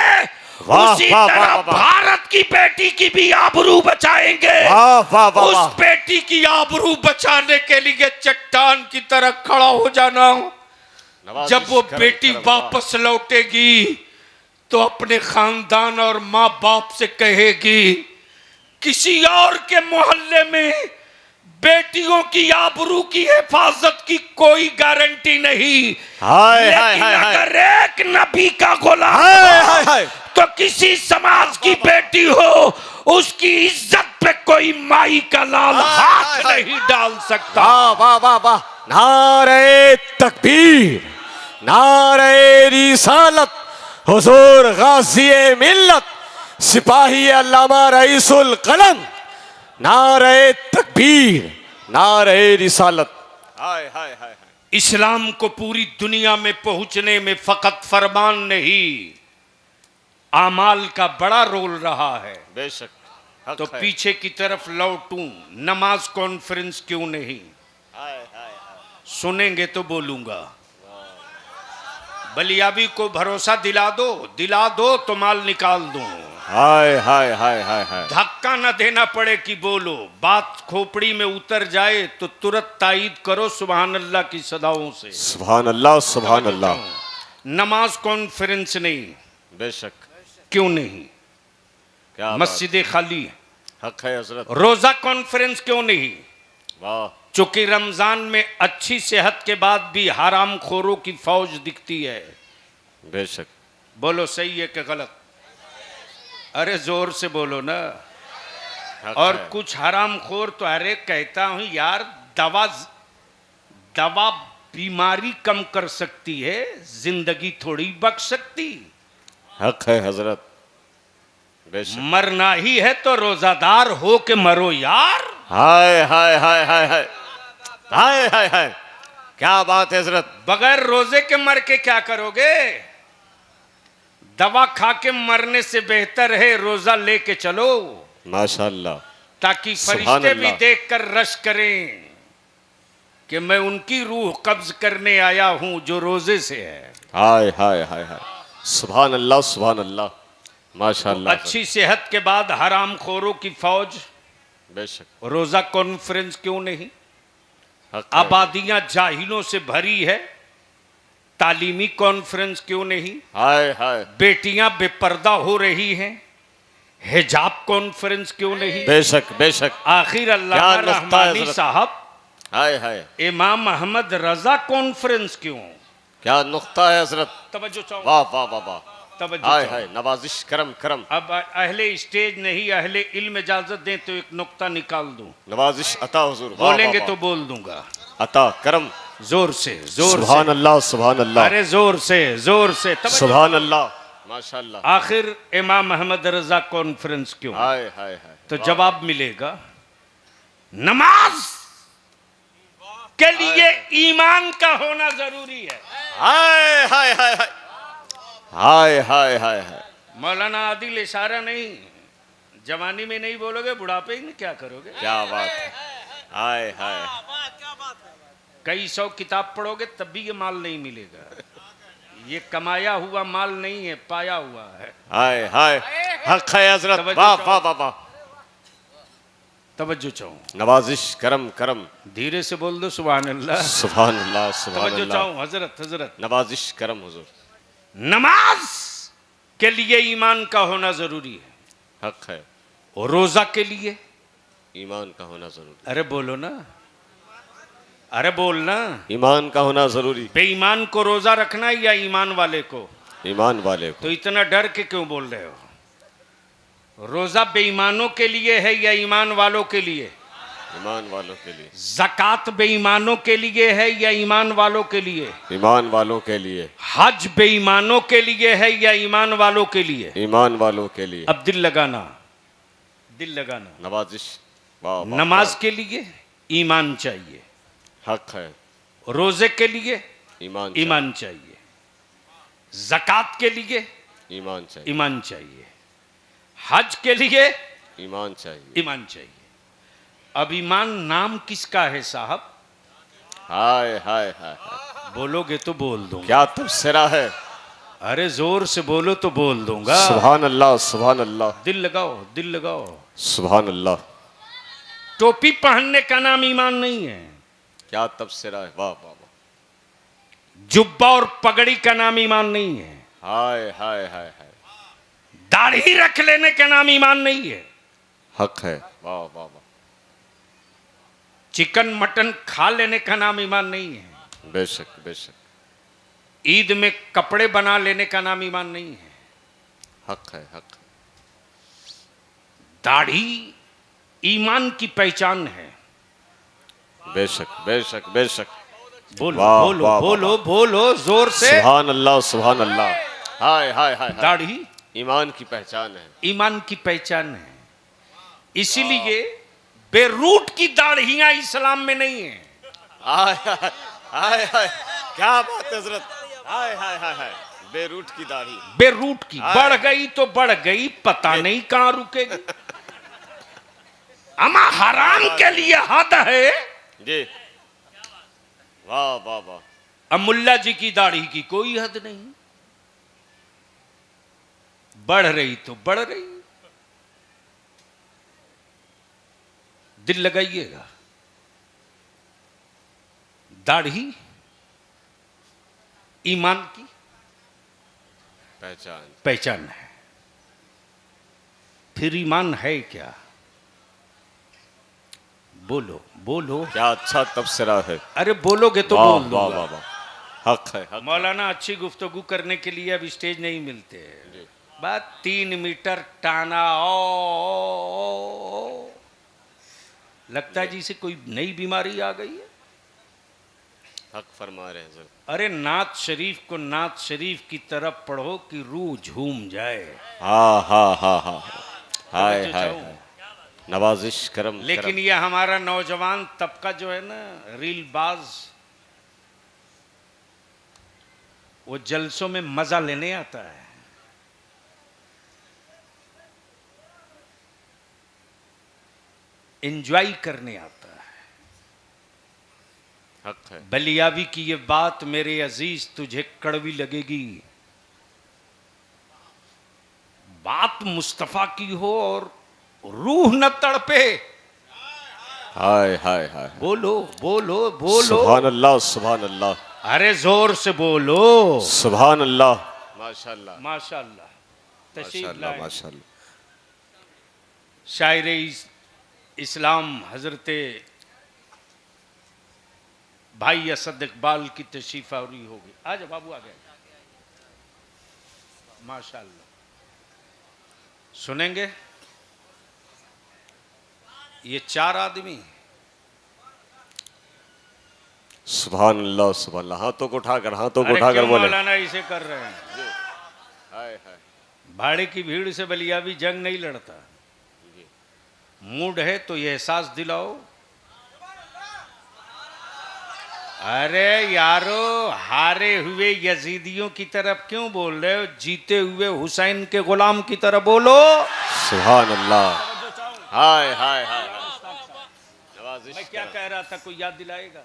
वाह, उसी वाह, तरह वाह, वाह। भारत की बेटी की भी आबरू बचाएंगे। वाह वाह वाह उस वाह, बेटी की आबरू बचाने के लिए चट्टान की तरह खड़ा हो जाना। नवाजिश जब वो करम बेटी करम, वाह। वापस लौटेगी तो अपने खानदान और माँ बाप से कहेगी, किसी और के मोहल्ले में बेटियों की आबरू की हिफाजत की कोई गारंटी नहीं, हाय हाय लेकिन हाय हाय, अगर एक नबी का गुलाम हाय हो, हाय हाय, तो किसी समाज की बेटी हो, उसकी इज्जत पे कोई माई का लाल हाय, हाथ हाय, हाय। नहीं डाल सकता। वाह वाह वाह वाह, नारे तकबीर, नारे रिसालत, हुजूर गाज़ी मिल्लत, सिपाही अल्लामा रईसुल कलम, नारे तकबीर, नारे रिसालत, हाय हाय हाय हाय, इस्लाम को पूरी दुनिया में पहुंचने में फकत फरमान नहीं, आमाल का बड़ा रोल रहा है। बेशक, हक तो है। पीछे की तरफ लौटूं, नमाज कॉन्फ्रेंस क्यों नहीं, हाय हाय हाय, सुनेंगे तो बोलूंगा। बलियाबी को भरोसा दिला दो तो माल निकाल दूं। हाय हाय हाय हाय हाय, धक्का न देना पड़े कि बोलो, बात खोपड़ी में उतर जाए तो तुरंत तायीद करो सुभान अल्लाह की सदाओं से। सुभान अल्लाह सुभान अल्लाह, नमाज कॉन्फ्रेंस नहीं, बेशक, क्यों नहीं, क्या मस्जिदें खाली, हक है हजरत, रोजा कॉन्फ्रेंस क्यों नहीं, वाह, चूंकि रमजान में अच्छी सेहत के बाद भी हराम खोरों की फौज दिखती है। बेशक, बोलो सही है कि गलत, अरे जोर से बोलो ना। हक और है। कुछ हराम खोर तो अरे कहता हूं यार, दवा बीमारी कम कर सकती है, जिंदगी थोड़ी बच सकती। हक है हजरत, बेशक। मरना ही है तो रोजादार हो के मरो यार। हाय हाय हाय हाय हाय हाय हाय हाय, क्या बात है हजरत। बगैर रोजे के मर के क्या करोगे? दवा खा के मरने से बेहतर है रोजा लेके चलो, माशाल्लाह, ताकि सुभान फरिश्ते भी अल्लाह। देखकर रश करें कि मैं उनकी रूह कब्ज करने आया हूं जो रोजे से है। हाय हाय हाय हाय, सुभान अल्लाह सुभान अल्लाह, माशाल्लाह। अच्छी सेहत के बाद हराम खोरों की फौज, बेशक, रोजा कॉन्फ्रेंस क्यों नहीं? हक है। आबादियां जाहिलों से भरी है, तालीमी कॉन्फ्रेंस क्यों नहीं? हाय हाय, बेटियां बेपर्दा हो रही हैं, हिजाब कॉन्फ्रेंस क्यों नहीं? बेशक बेशक, आखिर अल्लाह क्या नुक्ता है रहमानी हजरत। साहब हाय हाय, इमाम अहमद रजा कॉन्फ्रेंस क्यों? क्या नुक्ता है हजरत। तवज्जो चाहो, वाह वाह वाह वाह, तवज्जो हाय चाहो। हाय, नवाजिश करम करम। अब अहले स्टेज नहीं, अहले इल्म इजाजत दें तो एक नुक्ता निकाल दूं, नवाजिश अता हुजूर, वाह बोलेंगे वाह तो वाह। बोल दूंगा। अता करम, जोर से, जोर सुभान से, अल्लाह सुभान अल्लाह, अरे जोर से, जोर से। तवज्जो। सुभान अल्लाह, माशाल्लाह। आखिर इमाम अहमद रजा कॉन्फ्रेंस क्यों? हाय हाय हाय, तो वाह, जवाब मिलेगा, नमाज के लिए ईमान का होना जरूरी है। हाय हाय हाय हाय हाय हाय हाय हाय, मौलाना आदिल इशारा नहीं, जवानी में नहीं बोलोगे बुढ़ापे में क्या करोगे? क्या बात है। हाय हाय, कई सौ किताब पढ़ोगे तब भी ये माल नहीं मिलेगा। ये कमाया हुआ माल नहीं है, पाया हुआ है। हाय हाय, हक है हजरत, तवज्जो वाह चाहो। वाह वाह वाह, तवज्जो चाहो, नवाजिश करम करम, धीरे से बोल दो सुभान अल्लाह। सुभान अल्लाह सुभान तवज्जो अल्लाह, चाहो हजरत, हजरत। नवाजिश करम हुजूर। नमाज के लिए ईमान का होना जरूरी है, हक है, और रोजा के लिए ईमान का होना जरूरी, अरे बोलो ना, अरे बोलना। ईमान का होना जरूरी। बेईमान को रोजा रखना है या ईमान वाले को? ईमान वाले को। तो इतना डर के क्यों बोल रहे हो? रोजा बेईमानों के लिए है या ईमान वालों के लिए? ईमान वालों के लिए। ज़कात बेईमानों के लिए है या ईमान वालों के लिए? ईमान वालों के लिए। हज बेईमानों के लिए है या ईमान वालों के लिए? ईमान वालों के लिए। अब दिल लगाना, दिल लगाना। नवाजिश, वाह वाह, नमाज के लिए ईमान चाहिए, हक है, रोजे के लिए ईमान ईमान चाहिए, ज़कात के लिए ईमान चाहिए, ईमान चाहिए, हज के लिए ईमान चाहिए, ईमान चाहिए। अब ईमान नाम किसका है साहब? हाय हाय हाय हाय, बोलोगे तो बोल दूंगा। क्या तबसरा है। अरे जोर से बोलो तो बोल दूंगा। सुभान अल्लाह सुभान अल्लाह, दिल लगाओ, दिल लगाओ। सुभान अल्लाह, टोपी पहनने का नाम ईमान नहीं है, क्या तबसरा है, वाह वाह वाह, जुब्बा और पगड़ी का नाम ईमान नहीं है, हाय हाय हाय हाय, दाढ़ी रख लेने का नाम ईमान नहीं है, हक है, वाह वाह वाह, चिकन मटन खा लेने का नाम ईमान नहीं है, बेशक बेशक, ईद में कपड़े बना लेने का नाम ईमान नहीं है, हक है, हक है, दाढ़ी ईमान की पहचान है। बेशक बेशक बेशक, बोलो वाह, बोलो वाह, वाह, बोलो बोलो जोर से। सुभान अल्लाह सुभान अल्लाह, हाय हाय हाय, दाढ़ी ईमान की पहचान है। ईमान की पहचान है, इसीलिए बेरूट की दाढ़ियां इस्लाम में नहीं है। हाय हाय हाय हाय, क्या बात है हजरत, हाय हाय हाय हाय, बेरूट की दाढ़ी, बेरूट की बढ़ गई तो बढ़ गई, पता नहीं कहां रुकेगी। अमा हराम के लिए हद है। जी, वाह वाह वाह, अब मुल्ला जी की दाढ़ी की कोई हद नहीं, बढ़ रही तो बढ़ रही। दिल लगाइएगा, दाढ़ी ईमान की पहचान, पहचान है। फिर ईमान है क्या? बोलो बोलो। क्या अच्छा तबसरा है। अरे बोलोगे तो वाह बोल वाह दूंगा। वाह वाह, हक है, हक है। मौलाना अच्छी गुफ्तगू करने के लिए अब स्टेज नहीं मिलते हैं। जी। बात 3 मीटर टाना लगता है जी से कोई नई बीमारी आ गई है। हक फरमा रहे हैं हजरत। अरे नात शरीफ को नात शरीफ की तरफ पढ़ो कि रूह झूम जाए। हाँ हाँ हाँ हाँ हाय तवज्जो हाय चाहूं। हाय। नवाजिश करम लेकिन ये हमारा नौजवान तबका जो है ना, रील बाज, वो जलसों में मजा लेने आता है। एंजॉय करने आता है। हक है। बलियावी की ये बात मेरे अजीज तुझे कड़वी लगेगी। बात मुस्तफा की हो और रूह न तड़पे। हाय हाय हाय। बोलो बोलो बोलो। सुभान अल्लाह सुभान अल्लाह। अरे जोर से बोलो। सुभान अल्लाह। माशाअल्लाह माशाअल्लाह। तशरीफ माशाअल्लाह लाए। माशाअल्लाह। शायर इस्लाम हजरत भाई असद इकबाल की तशरीफ आवरी होगी। आजा बाबू आ गए। माशाअल्लाह। सुनेंगे ये 4 आदमी। सुभान अल्लाह सुभान अल्लाह। हाथों को उठाकर अरे उठाकर क्यों बोले। मौलाना इसे कर रहे हैं? हाय हाय। भाड़े की भीड़ से बलियावी जंग नहीं लड़ता। मूड है तो ये एहसास दिलाओ। अरे यारो, हारे हुए यजीदियों की तरफ क्यों बोल रहे हो? जीते हुए हुसैन के गुलाम की तरफ बोलो। सुभान अल्लाह। हाय हाय हाय। नवाजिश मैं क्या कह रहा था, कोई याद दिलाएगा?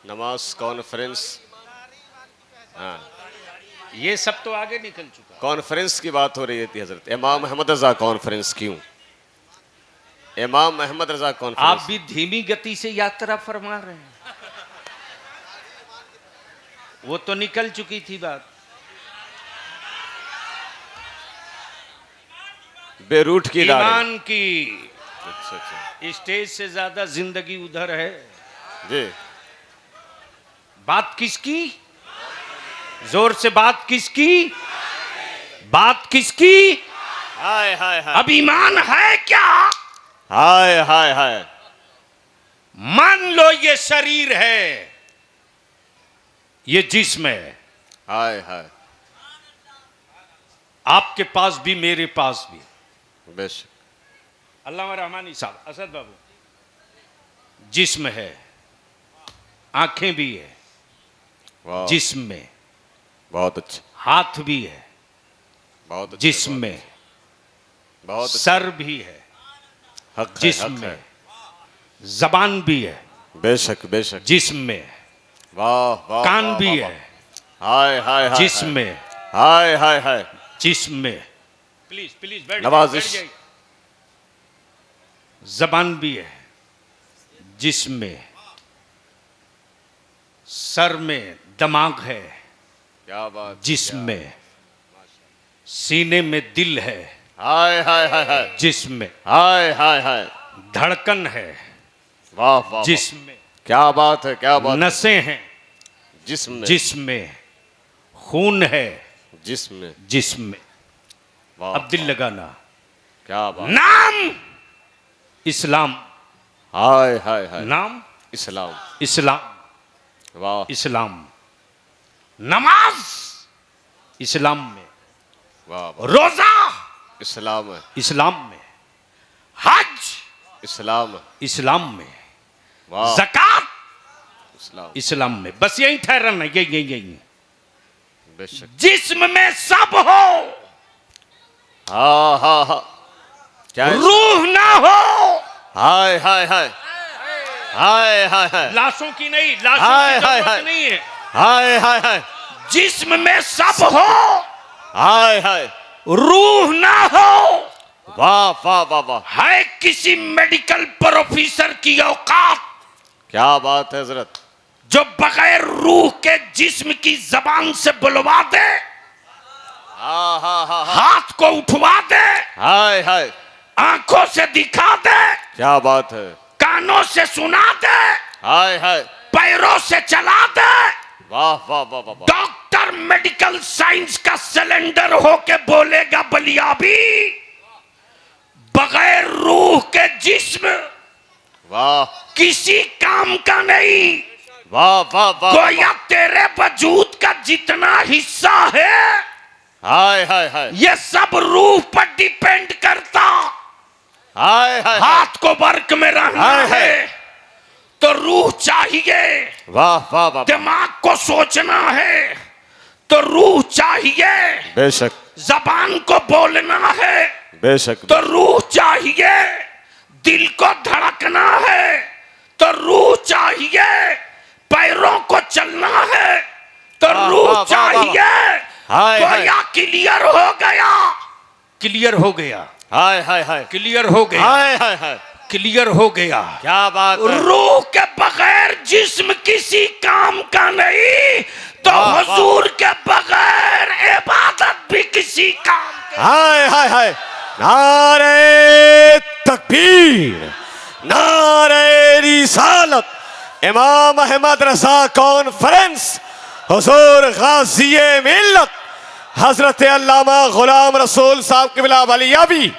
नमाज कॉन्फ्रेंस। हाँ ये सब तो आगे निकल चुका। कॉन्फ्रेंस की बात हो रही थी हजरत। इमाम अहमद रजा कॉन्फ्रेंस क्यों? इमाम अहमद रजा आप कॉन्फ्रेंस। भी धीमी गति से यात्रा फरमा रहे हैं। वो तो निकल चुकी थी बात। बेरूट की दाढ़ी। ईमान की अच्छा अच्छा स्टेज से ज्यादा जिंदगी उधर है। जी। बात किसकी? जोर से बात किसकी? बात किसकी? हाय हाय हाय। अब ईमान है क्या? हाय हाय हाय। मान लो ये शरीर है, ये जिस्म है। हाय हाय। आपके पास भी मेरे पास भी। बेशक। अल्लामा रहमानी साहब, असद बाबू, जिस्म है, आंखें भी है वाह जिस्म में, बहुत अच्छा हाथ भी है बहुत अच्छा। जिस्म में, बहुत अच्छा। सर भी है हक है, जिस्म हक है। में, जबान भी है बेशक बेशक। जिस्म में, वाह वाह। कान वाह, भी वाह, है वाह। हाय हाय हाय। जिस्म में, हाय हाय हाय। जिस्म में। प्लीज प्लीज बैठ नवाजिश। जाइए। जबान भी है जिस्म में, सर में दिमाग है क्या बात। जिस्म में, सीने में दिल है हाय हाय हाय हाय। जिस्म में, हाय हाय हाय। धड़कन है वाह वाह। जिस्म में, क्या बात है क्या बात। नसें हैं जिस्म में। जिस्म में, खून है जिस्म में। जिस्म में। वाह अब दिल लगाना। क्या बात। नाम इस्लाम। हाय हाय हाय। नाम इस्लाम। इस्लाम। वाह। इस्लाम। नमाज इस्लाम में, वाह वाह। रोजा इस्लाम है। इस्लाम में, हज इस्लाम है। इस्लाम में, वाह। ज़कात इस्लाम। इस्लाम में। बस यही ठहरना, यही बेशक। जिस्म में सब हो, हाँ हाँ हाँ। क्या है? रूह ना हो। हाय हाय हाय। हाय हाय हाय। लाशों की नहीं, लाशों हाय, की हाय, जरूरत हाय। नहीं है। हाय हाय हाय। जिस्म में सब हो, हाय हाय। रूह ना हो। वाह वाह वाह वाह। है किसी मेडिकल प्रोफेसर की औकात क्या बात है हजरत। जो बगैर रूह के जिस्म की जबान से बुलवा दे, हाँ हाँ हाँ हाँ। हाथ को उठवा दे, हाय हाय। आंखों से दिखा दे, क्या बात है। कानों से सुना दे, हाय हाय। पैरों से चला दे। वाह वाह वाह वाह वाह। डॉक्टर मेडिकल साइंस का सिलेंडर होके बोलेगा बलियाबी, बगैर रूह के जिस्म वाह। किसी काम का नहीं। वाह वाह वाह गोया तेरे वजूद का जितना हिस्सा है हाय हाय हाय ये सब रूह पर डिपेंड करता। हाय हाय हाथ को वर्क में रहना हाय, हाय। है तो रूह चाहिए, वाह वाह वाह दिमाग को सोचना है तो रूह चाहिए, बेशक जबान को बोलना है बेशक तो रूह चाहिए, दिल को धड़कना है तो रूह चाहिए, पैरों को चलना है तो वाह, रूह वाह, वाह, चाहिए। हाय, तो हाय। या क्लियर हो गया, क्लियर हो गया, हाय हाय हाय क्लियर हो गया, हाय हाय हाय क्लियर हो गया। क्या बात है रूह के बगैर जिस्म किसी काम का नहीं तो वाह, वाह। हुजूर के बगैर इबादत भी किसी काम की। हाय हाय हाय नारे तकबीर नारे रिसालत इमाम अहमद रजा कॉन्फ्रेंस हुजूर गाज़ी मिल्लत हजरत अल्लामा गुलाम रसूल साहब की बिला वलियाबी।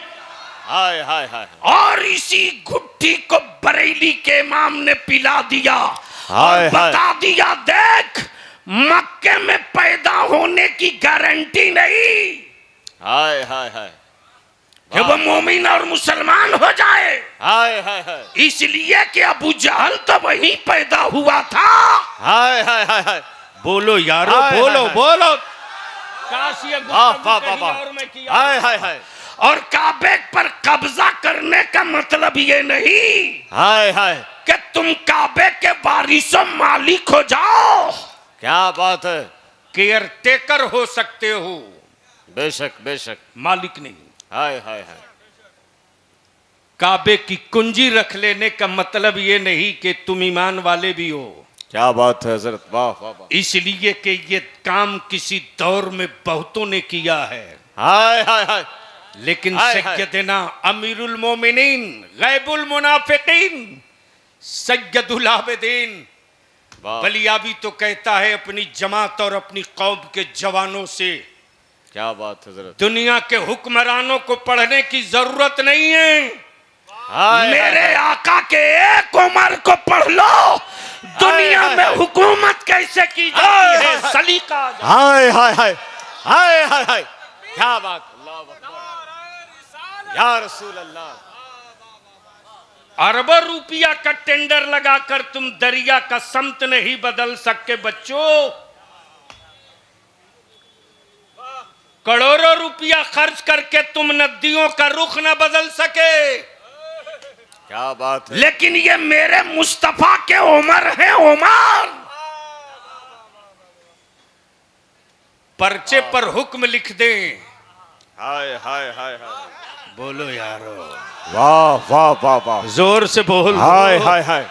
हाय हाय हाय और इसी गुट्ठी को बरेली के इमाम ने पिला दिया और हाय, हाय। बता दिया देख मक्के में पैदा होने की गारंटी नहीं हाय हाय हाय कि वो मोमिन और मुसलमान हो जाए, हाय हाय हाय इसलिए कि अबू जहल तो वहीं पैदा हुआ था। हाय हाय हाय हाय बोलो यारो, हाय, बोलो हाय। बोलो। काश ये वाह गुफ्तगू वाह कहीं वाह और में किया। हाय हाय हाय और काबे पर कब्जा करने का मतलब ये नहीं हाय हाय कि तुम काबे के वारिसों मालिक हो जाओ, क्या बात है केयर टेकर हो सकते हो, बेशक बेशक मालिक नहीं। हाय हाय हाय काबे की कुंजी रख लेने का मतलब ये नहीं कि तुम ईमान वाले भी हो, क्या बात है हजरत वाह वाह वाह इसलिए कि ये काम किसी दौर में बहुतों ने किया है, हाय हाय हाय लेकिन हाय, हाय। सैयदना अमीरुल मोमिनीन गैबुल मुनाफिकीन सैयदुल आबिदीन वाह बलियाबी तो कहता है अपनी जमात और अपनी कौम के जवानों से, क्या बात है हजरत दुनिया के हुक्मरानों को पढ़ने की जरूरत नहीं है, हाय मेरे हाय, आका के एक उमर को पढ़ लो, दुनिया हाय, में हाय। हुकूमत कैसे की हाय, जाती है, हाय। सलीका। हाय हाय हाय हाय हाय हाय क्या बात अल्लाह अकबर या रसूल अल्लाह। अरबों रुपया का टेंडर लगाकर तुम दरिया का समत नहीं बदल सकते बच्चों, करोड़ों रुपया खर्च करके तुम नदियों का रुख न बदल सके, क्या बात है लेकिन ये मेरे मुस्तफा के उमर हैं, उमर। पर्चे पर हुक्म लिख दें, हाय हाय हाय हाय बोलो यारो, वाह वाह वाह वाह जोर से बोल। हाय हाय हाय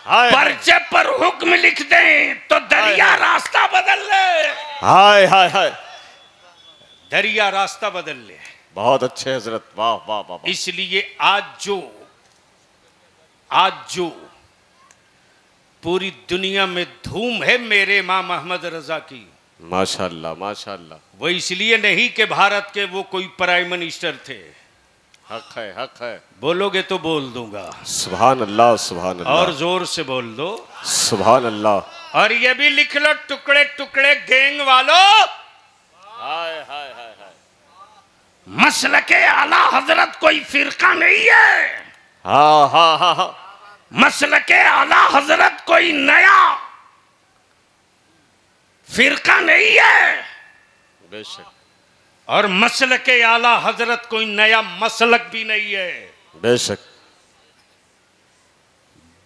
हाय पर्चे पर हुक्म लिख दें तो दरिया हाय। रास्ता बदल ले, हाय हाय हाय दरिया रास्ता बदल ले। बहुत अच्छे हजरत वाह वाह वाह वाह। इसलिए आज जो पूरी दुनिया में धूम है मेरे इमाम अहमद रजा की, माशाल्लाह माशाल्लाह वो इसलिए नहीं कि भारत के वो कोई प्राइम मिनिस्टर थे, हक है हक है बोलोगे तो बोल दूंगा, सुभान अल्लाह सुभान अल्लाह और जोर से बोल दो। सुभान अल्लाह। और ये भी लिख लो टुकड़े टुकड़े गैंग वालों, हाय हाय हाय हाय मसलके आला हजरत कोई फिरका नहीं है, हाँ हाँ हाँ हाँ मसलके आला हजरत कोई नया फिरका नहीं है, बेशक और मसलके आला हजरत कोई नया मसलक भी नहीं है, बेशक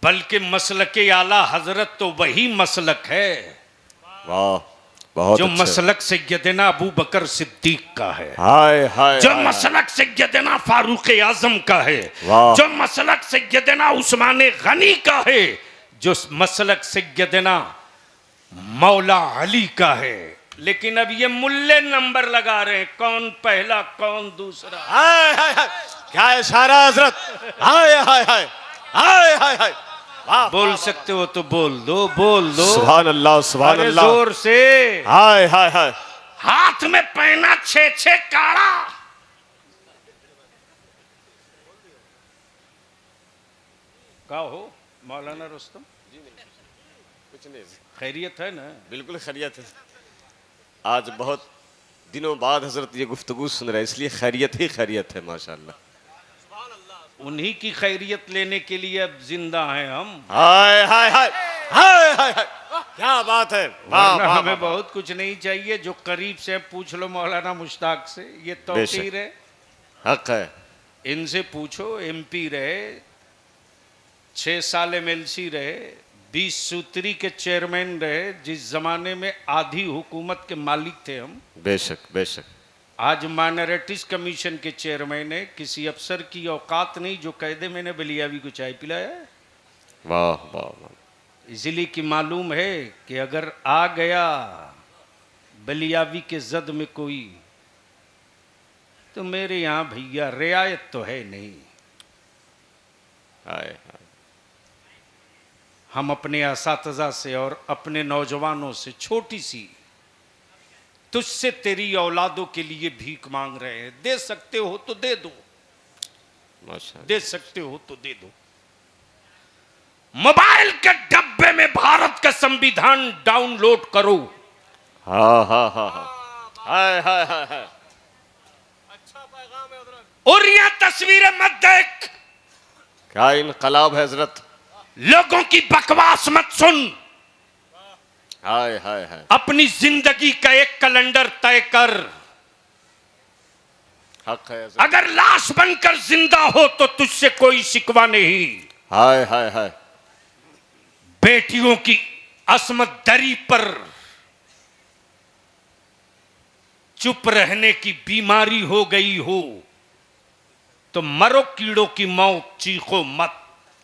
बल्कि मसलके आला हजरत तो वही मसलक है वाह बहुत जो अच्छे। मसलक सैयदना अबू बकर सिद्दीक का है, हाय हाय जो हाय, मसलक सैयदना फारूक आजम का है, वाह। जो मसलक सैयदना उस्मान गनी का है, जो मसलक सैयदना मौला अली का है। लेकिन अब ये मुल्ले नंबर लगा रहे हैं, कौन पहला कौन दूसरा। हाय हाय हाय क्या इशारा हजरत। हाय हाय हाय हाय हाय हाय वाह बोल सकते हो तो बोल दो, बोल दो। सुभान अल्लाह सुभान अरे अल्लाह। जोर से। हाय हाय हाय हाथ में पहना 6-6 काड़ा, का हो मौलाना रुस्तम, कुछ नहीं, खैरियत है ना? बिल्कुल खैरियत है। आज बहुत दिनों बाद हजरत ये गुफ्तगू सुन रहे हैं, इसलिए खैरियत ही खैरियत है माशाल्लाह। उन्हीं की खैरियत लेने के लिए अब जिंदा हैं हम, हाय हाय हाय हाय हाय हाय, क्या बात है। वाह वरना वाह हमें वाह, बहुत कुछ नहीं चाहिए। जो करीब से पूछ लो मौलाना मुश्ताक से, ये तौकीर है। हक है। इनसे पूछो, एमपी रहे, 6 साल एमएलसी रहे, 20 सूत्री के चेयरमैन रहे, जिस जमाने में आधी हुकूमत के मालिक थे हम। बेशक बेशक। आज माइनॉरिटीज कमीशन के चेयरमैन है। किसी अफसर की औकात नहीं जो कह दे मैंने बलियावी को चाय पिलाया है। वाह वाह वाह। इसलिए कि मालूम है कि अगर आ गया बलियावी के जद में कोई, तो मेरे यहाँ भैया रियायत तो है नहीं। हाय हाय। हम अपने असातिज़ा से और अपने नौजवानों से छोटी सी, तुझसे तेरी औलादों के लिए भीख मांग रहे हैं। दे सकते हो तो दे दो, माशाल्लाह। दे सकते हो तो दे दो। मोबाइल के डब्बे में भारत का संविधान डाउनलोड करो। हाँ हाँ हाँ हाँ, हाय हाय हाय हाय। और यह तस्वीरें मत देख, क्या इनकलाब है हजरत। लोगों की बकवास मत सुन। हाय हाय हाय। अपनी जिंदगी का एक कैलेंडर तय कर। हक है हजरत। अगर लाश बनकर जिंदा हो तो तुझसे कोई शिकवा नहीं। हाय हाय हाय। बेटियों की असमत दरी पर चुप रहने की बीमारी हो गई हो तो मरो कीड़ों की मौत, चीखो मत।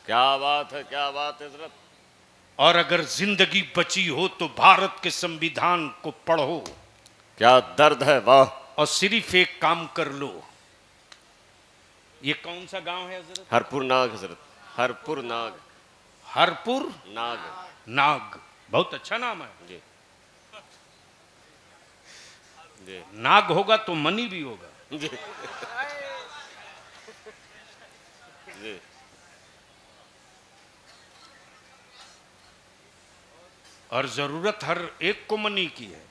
क्या बात है, क्या बात है हजरत। और अगर जिंदगी बची हो तो भारत के संविधान को पढ़ो। क्या दर्द है, वाह। और सिर्फ एक काम कर लो। ये कौन सा गांव है हजरत? हरपुर नाग हजरत, हरपुर नाग। हरपुर नाग। नाग, बहुत अच्छा नाम है। जी जी नाग होगा तो मनी भी होगा। जी जी। और जरूरत हर एक को मनी की है।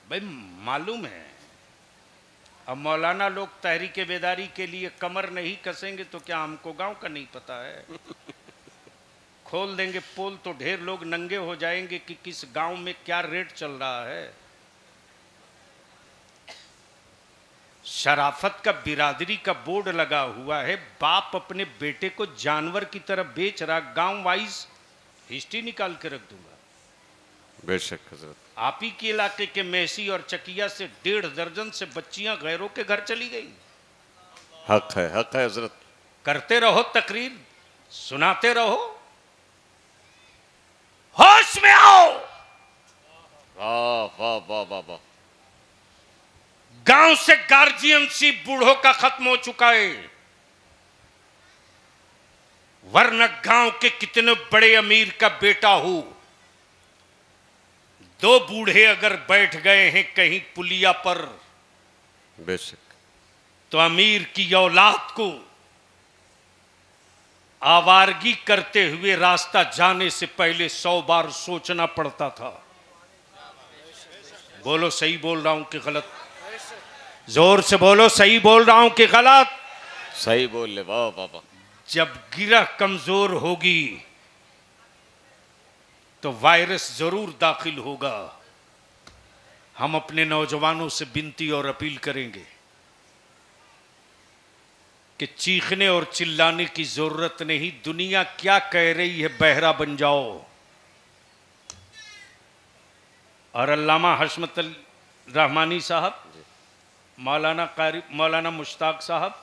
भाई मालूम है, अब मौलाना लोग तहरीक बेदारी के लिए कमर नहीं कसेंगे तो क्या हमको गांव का नहीं पता है? खोल देंगे पोल तो ढेर लोग नंगे हो जाएंगे कि किस गांव में क्या रेट चल रहा है। शराफत का बिरादरी का बोर्ड लगा हुआ है। बाप अपने बेटे को जानवर की तरह बेच रहा। गांव वाइज हिस्ट्री निकाल के रख दूंगा। बेशक हजरत। आप ही के इलाके के मैसी और चकिया से 1.5 दर्जन से बच्चियां गैरों के घर चली गई। हक है हजरत। करते रहो तकरीर, सुनाते रहो, होश में आओ। वाह वाह वाह वाह वाह। गांव से गार्जियनशिप बूढ़ों का खत्म हो चुका है। वरना गांव के कितने बड़े अमीर का बेटा हो, 2 बूढ़े अगर बैठ गए हैं कहीं पुलिया पर, बेशक। तो अमीर की औलाद को आवारगी करते हुए रास्ता जाने से पहले 100 बार सोचना पड़ता था। बोलो सही बोल रहा हूं कि गलत? जोर से बोलो, सही बोल रहा हूं कि गलत? सही बोल ले, वाह वाह वाह। जब गिरह कमजोर होगी तो वायरस जरूर दाखिल होगा। हम अपने नौजवानों से विनती और अपील करेंगे कि चीखने और चिल्लाने की जरूरत नहीं। दुनिया क्या कह रही है, बहरा बन जाओ। और अल्लामा हशमत रहमानी साहब, मौलाना मुश्ताक साहब,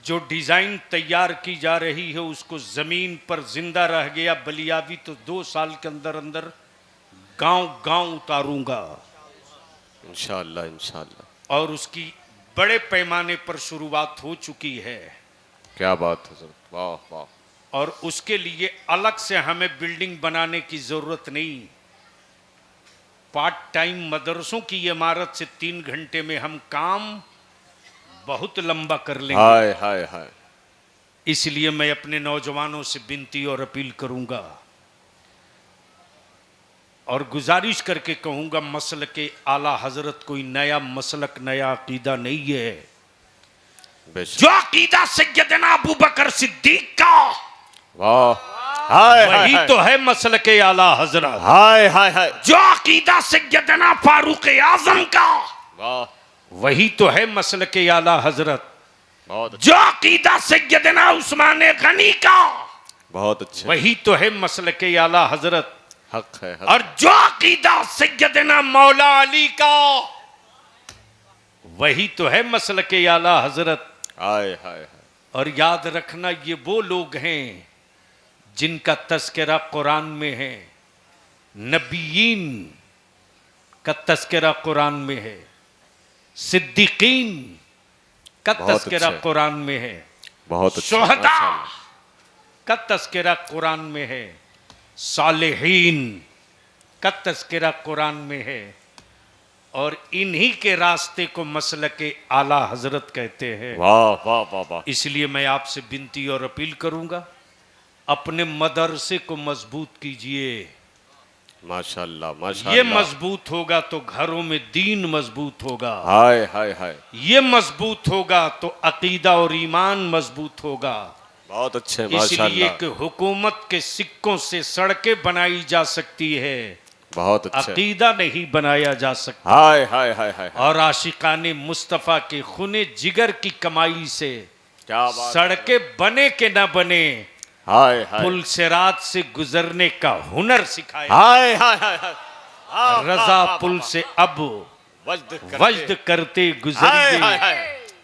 जो डिजाइन तैयार की जा रही है उसको जमीन पर जिंदा रह गया बलियावी तो 2 साल के अंदर अंदर गांव गांव उतारूंगा इंशाअल्लाह इंशाअल्लाह। और उसकी बड़े पैमाने पर शुरुआत हो चुकी है। क्या बात है सर, वाह वाह। और उसके लिए अलग से हमें बिल्डिंग बनाने की जरूरत नहीं। पार्ट टाइम मदरसों की इमारत से 3 घंटे में हम काम बहुत लंबा कर लेंगे। हाय हाय हाय। इसलिए मैं अपने नौजवानों से विनती और अपील करूंगा और गुजारिश करके कहूंगा, मसलक के आला हजरत कोई नया मसलक, नया अकीदा नहीं है। बेशक। जो अकीदा सैयदना अबू बकर सिद्दीक का, वाह, हाय हाय वही हाय। तो है मसलक के आला हजरत। हाय हाय हाय। जो अकीदा सैयदना फारूक आजम का, वाह, वही तो है मसलक के आला हजरत। बहुत अच्छा, जो अकीदा सैयदना उस्मान गनी का, बहुत अच्छा। वही तो है मसलक के आला हजरत। हक है, हक। और जो अकीदा सैयदना मौला अली का, वही तो है मसलक के आला हजरत। हाय हाय हाय। और याद रखना, ये वो लोग हैं जिनका तस्करा कुरान में है, नबीयीन का तस्करा कुरान में है, सिद्दीकीन का बहुत तस्करा अच्छा। कुरान में है, बहुत अच्छा, शुहदा माशाअल्लाह। का तस्करा कुरान में है, सालिहीन का तस्करा कुरान में है। और इन्हीं के रास्ते को मसलक आला हजरत कहते हैं। वाह वाह वाह वाह। इसलिए मैं आपसे विनती और अपील करूंगा, अपने मदरसे को मजबूत कीजिए। माशाअल्लाह ये माशाअल्लाह। मजबूत होगा तो घरों में दीन मजबूत होगा। हाय हाय हाय। ये मजबूत होगा तो अकीदा और ईमान मजबूत होगा। बहुत अच्छे, इसलिए माशाअल्लाह। कि हुकूमत के सिक्कों से सड़कें बनाई जा सकती है, बहुत अच्छे। अकीदा नहीं बनाया जा सकता। हाय हाय हाय हाय। और आशिकाने मुस्तफ़ा के खूने जिगर की कमाई से क्या बात। सड़कें बने के ना बने, हाय हाय। पुल सिरात से गुजरने का हुनर सिखाया। हाय हाय हाय हाय। रजा पुल से अब वजद करते गुजरिए हाय हाय।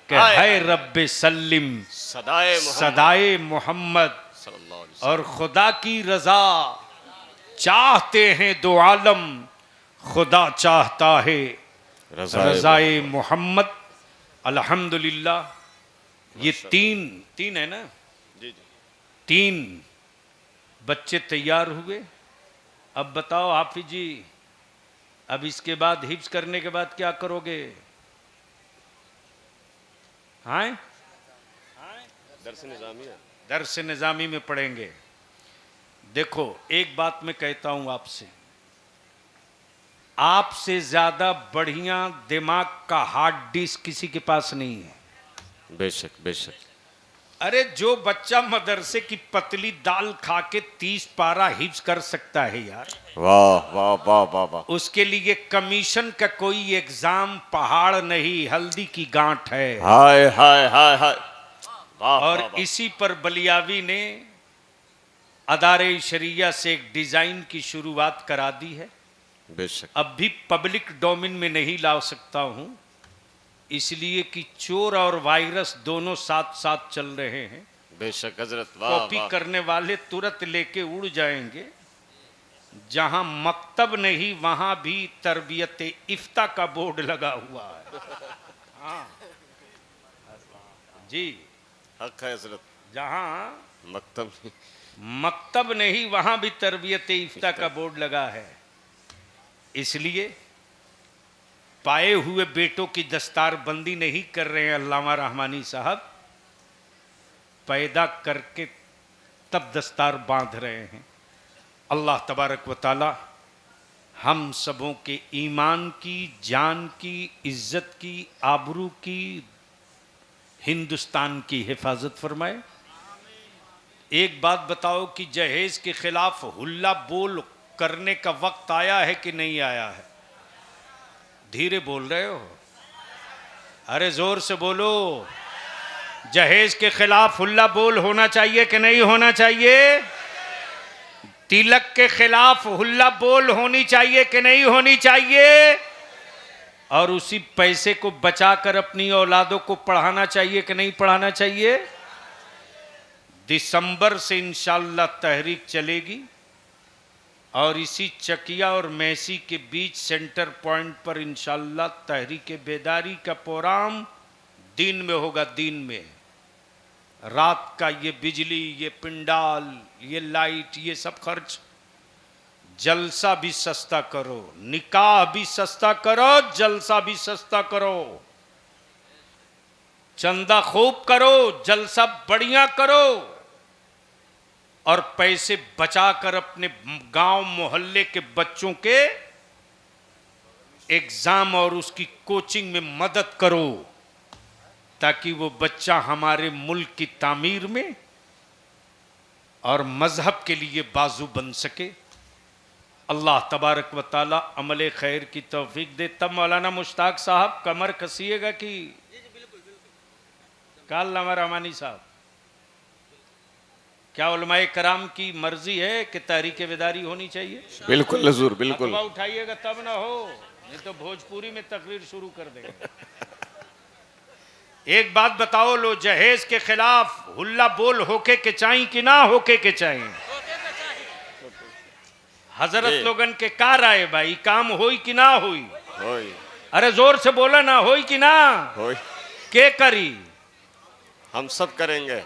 कि है रब्बे सल्लिम सदाए सदाए मोहम्मद। सल्लल्लाहु अलैहि और खुदा की रजा चाहते हैं दो आलम, खुदा चाहता है वसल्लम। रजाए मोहम्मद। अल्हम्दुलिल्लाह। ये तीन है ना, जी जी। 3 बच्चे तैयार हुए। अब बताओ हाफिज जी, अब इसके बाद हिफ्ज करने के बाद क्या करोगे? हाँ, दर्स निज़ामिया। दर्स निज़ामी में पढ़ेंगे। देखो, एक बात मैं कहता हूं आपसे, आपसे ज्यादा बढ़िया दिमाग का हार्ड डिस्क किसी के पास नहीं है। बेशक बेशक। अरे जो बच्चा मदरसे की पतली दाल खा के 30 पारा हिफ्ज कर सकता है यार, वाह वाह वाह वाह वाह। उसके लिए कमीशन का कोई एग्जाम पहाड़ नहीं, हल्दी की गांठ है। हाय हाय हाय हाय। वाह और वाह वाह। इसी पर बलियावी ने अदारे शरिया से एक डिजाइन की शुरुआत करा दी है। बेशक। अब भी पब्लिक डोमेन में नहीं ला सकता हूं, इसलिए कि चोर और वायरस दोनों साथ साथ चल रहे हैं। बेशक हजरत। वाह कॉपी वाह। करने वाले तुरंत लेके उड़ जाएंगे। जहां मकतब नहीं वहां भी तरबियत इफ्ता का बोर्ड लगा हुआ है। हाँ जी, हक है हजरत। जहां मकतब। मकतब नहीं वहां भी तरबियत इफ्ता का बोर्ड लगा है। इसलिए पाए हुए बेटों की दस्तार बंदी नहीं कर रहे हैं अल्लामा रहमानी साहब, पैदा करके तब दस्तार बांध रहे हैं। अल्लाह तबारक व ताला हम सबों के ईमान की, जान की, इज्जत की, आबरू की, हिंदुस्तान की हिफाजत फरमाए। एक बात बताओ कि जहेज के खिलाफ हुल्ला बोल करने का वक्त आया है कि नहीं आया है? धीरे बोल रहे हो, अरे जोर से बोलो। जहेज के खिलाफ हुल्ला बोल होना चाहिए कि नहीं होना चाहिए? तिलक के खिलाफ हुल्ला बोल होनी चाहिए कि नहीं होनी चाहिए? और उसी पैसे को बचाकर अपनी औलादों को पढ़ाना चाहिए कि नहीं पढ़ाना चाहिए? दिसंबर से इंशाअल्लाह तहरीक चलेगी और इसी चकिया और मैसी के बीच सेंटर पॉइंट पर इंशाअल्लाह तहरीक बेदारी का प्रोग्राम दिन में होगा। दिन में रात का ये बिजली, ये पिंडाल, ये लाइट, ये सब खर्च, जलसा भी सस्ता करो, निकाह भी सस्ता करो, जलसा भी सस्ता करो। चंदा खूब करो, जलसा बढ़िया करो, और पैसे बचाकर अपने गांव मोहल्ले के बच्चों के एग्जाम और उसकी कोचिंग में मदद करो, ताकि वो बच्चा हमारे मुल्क की तामीर में और मजहब के लिए बाजू बन सके। अल्लाह तबारक व ताला अमल खैर की तौफीक दे। तब मौलाना मुश्ताक साहब कमर कसिएगा कि काल नामा रहमानी साहब, क्या उलमाए कराम की मर्जी है कि तहरीक बेदारी होनी चाहिए? बिल्कुल हजूर, बिल्कुल। अखबार उठाइएगा तब ना हो, नहीं तो भोजपुरी में तकरीर शुरू कर देंगे। एक बात बताओ, लो जहेज के खिलाफ हुल्ला बोल होके के चाहिए कि ना होके के चाहिए? हजरत लोगन के का राय भाई, काम होई कि ना होई? होई। अरे जोर से बोला ना, होई कि ना होई। के करी? हम सब करेंगे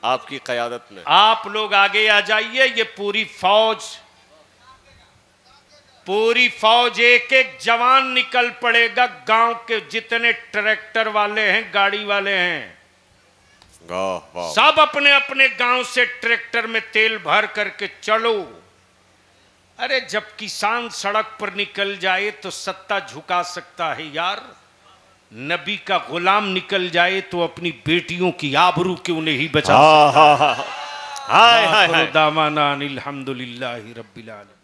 आपकी क़यादत में। आप लोग आगे आ जाइए। ये पूरी फौज एक एक जवान निकल पड़ेगा। गांव के जितने ट्रैक्टर वाले हैं, गाड़ी वाले हैं, सब अपने अपने गांव से ट्रैक्टर में तेल भर करके चलो। अरे जब किसान सड़क पर निकल जाए तो सत्ता झुका सकता है यार। नबी का गुलाम निकल जाए तो अपनी बेटियों की आबरू क्यों नहीं बचा सकता? हाय हाय हाय। दामाना अनिल हम्दुलिल्लाहि रब्बिल आलमीन।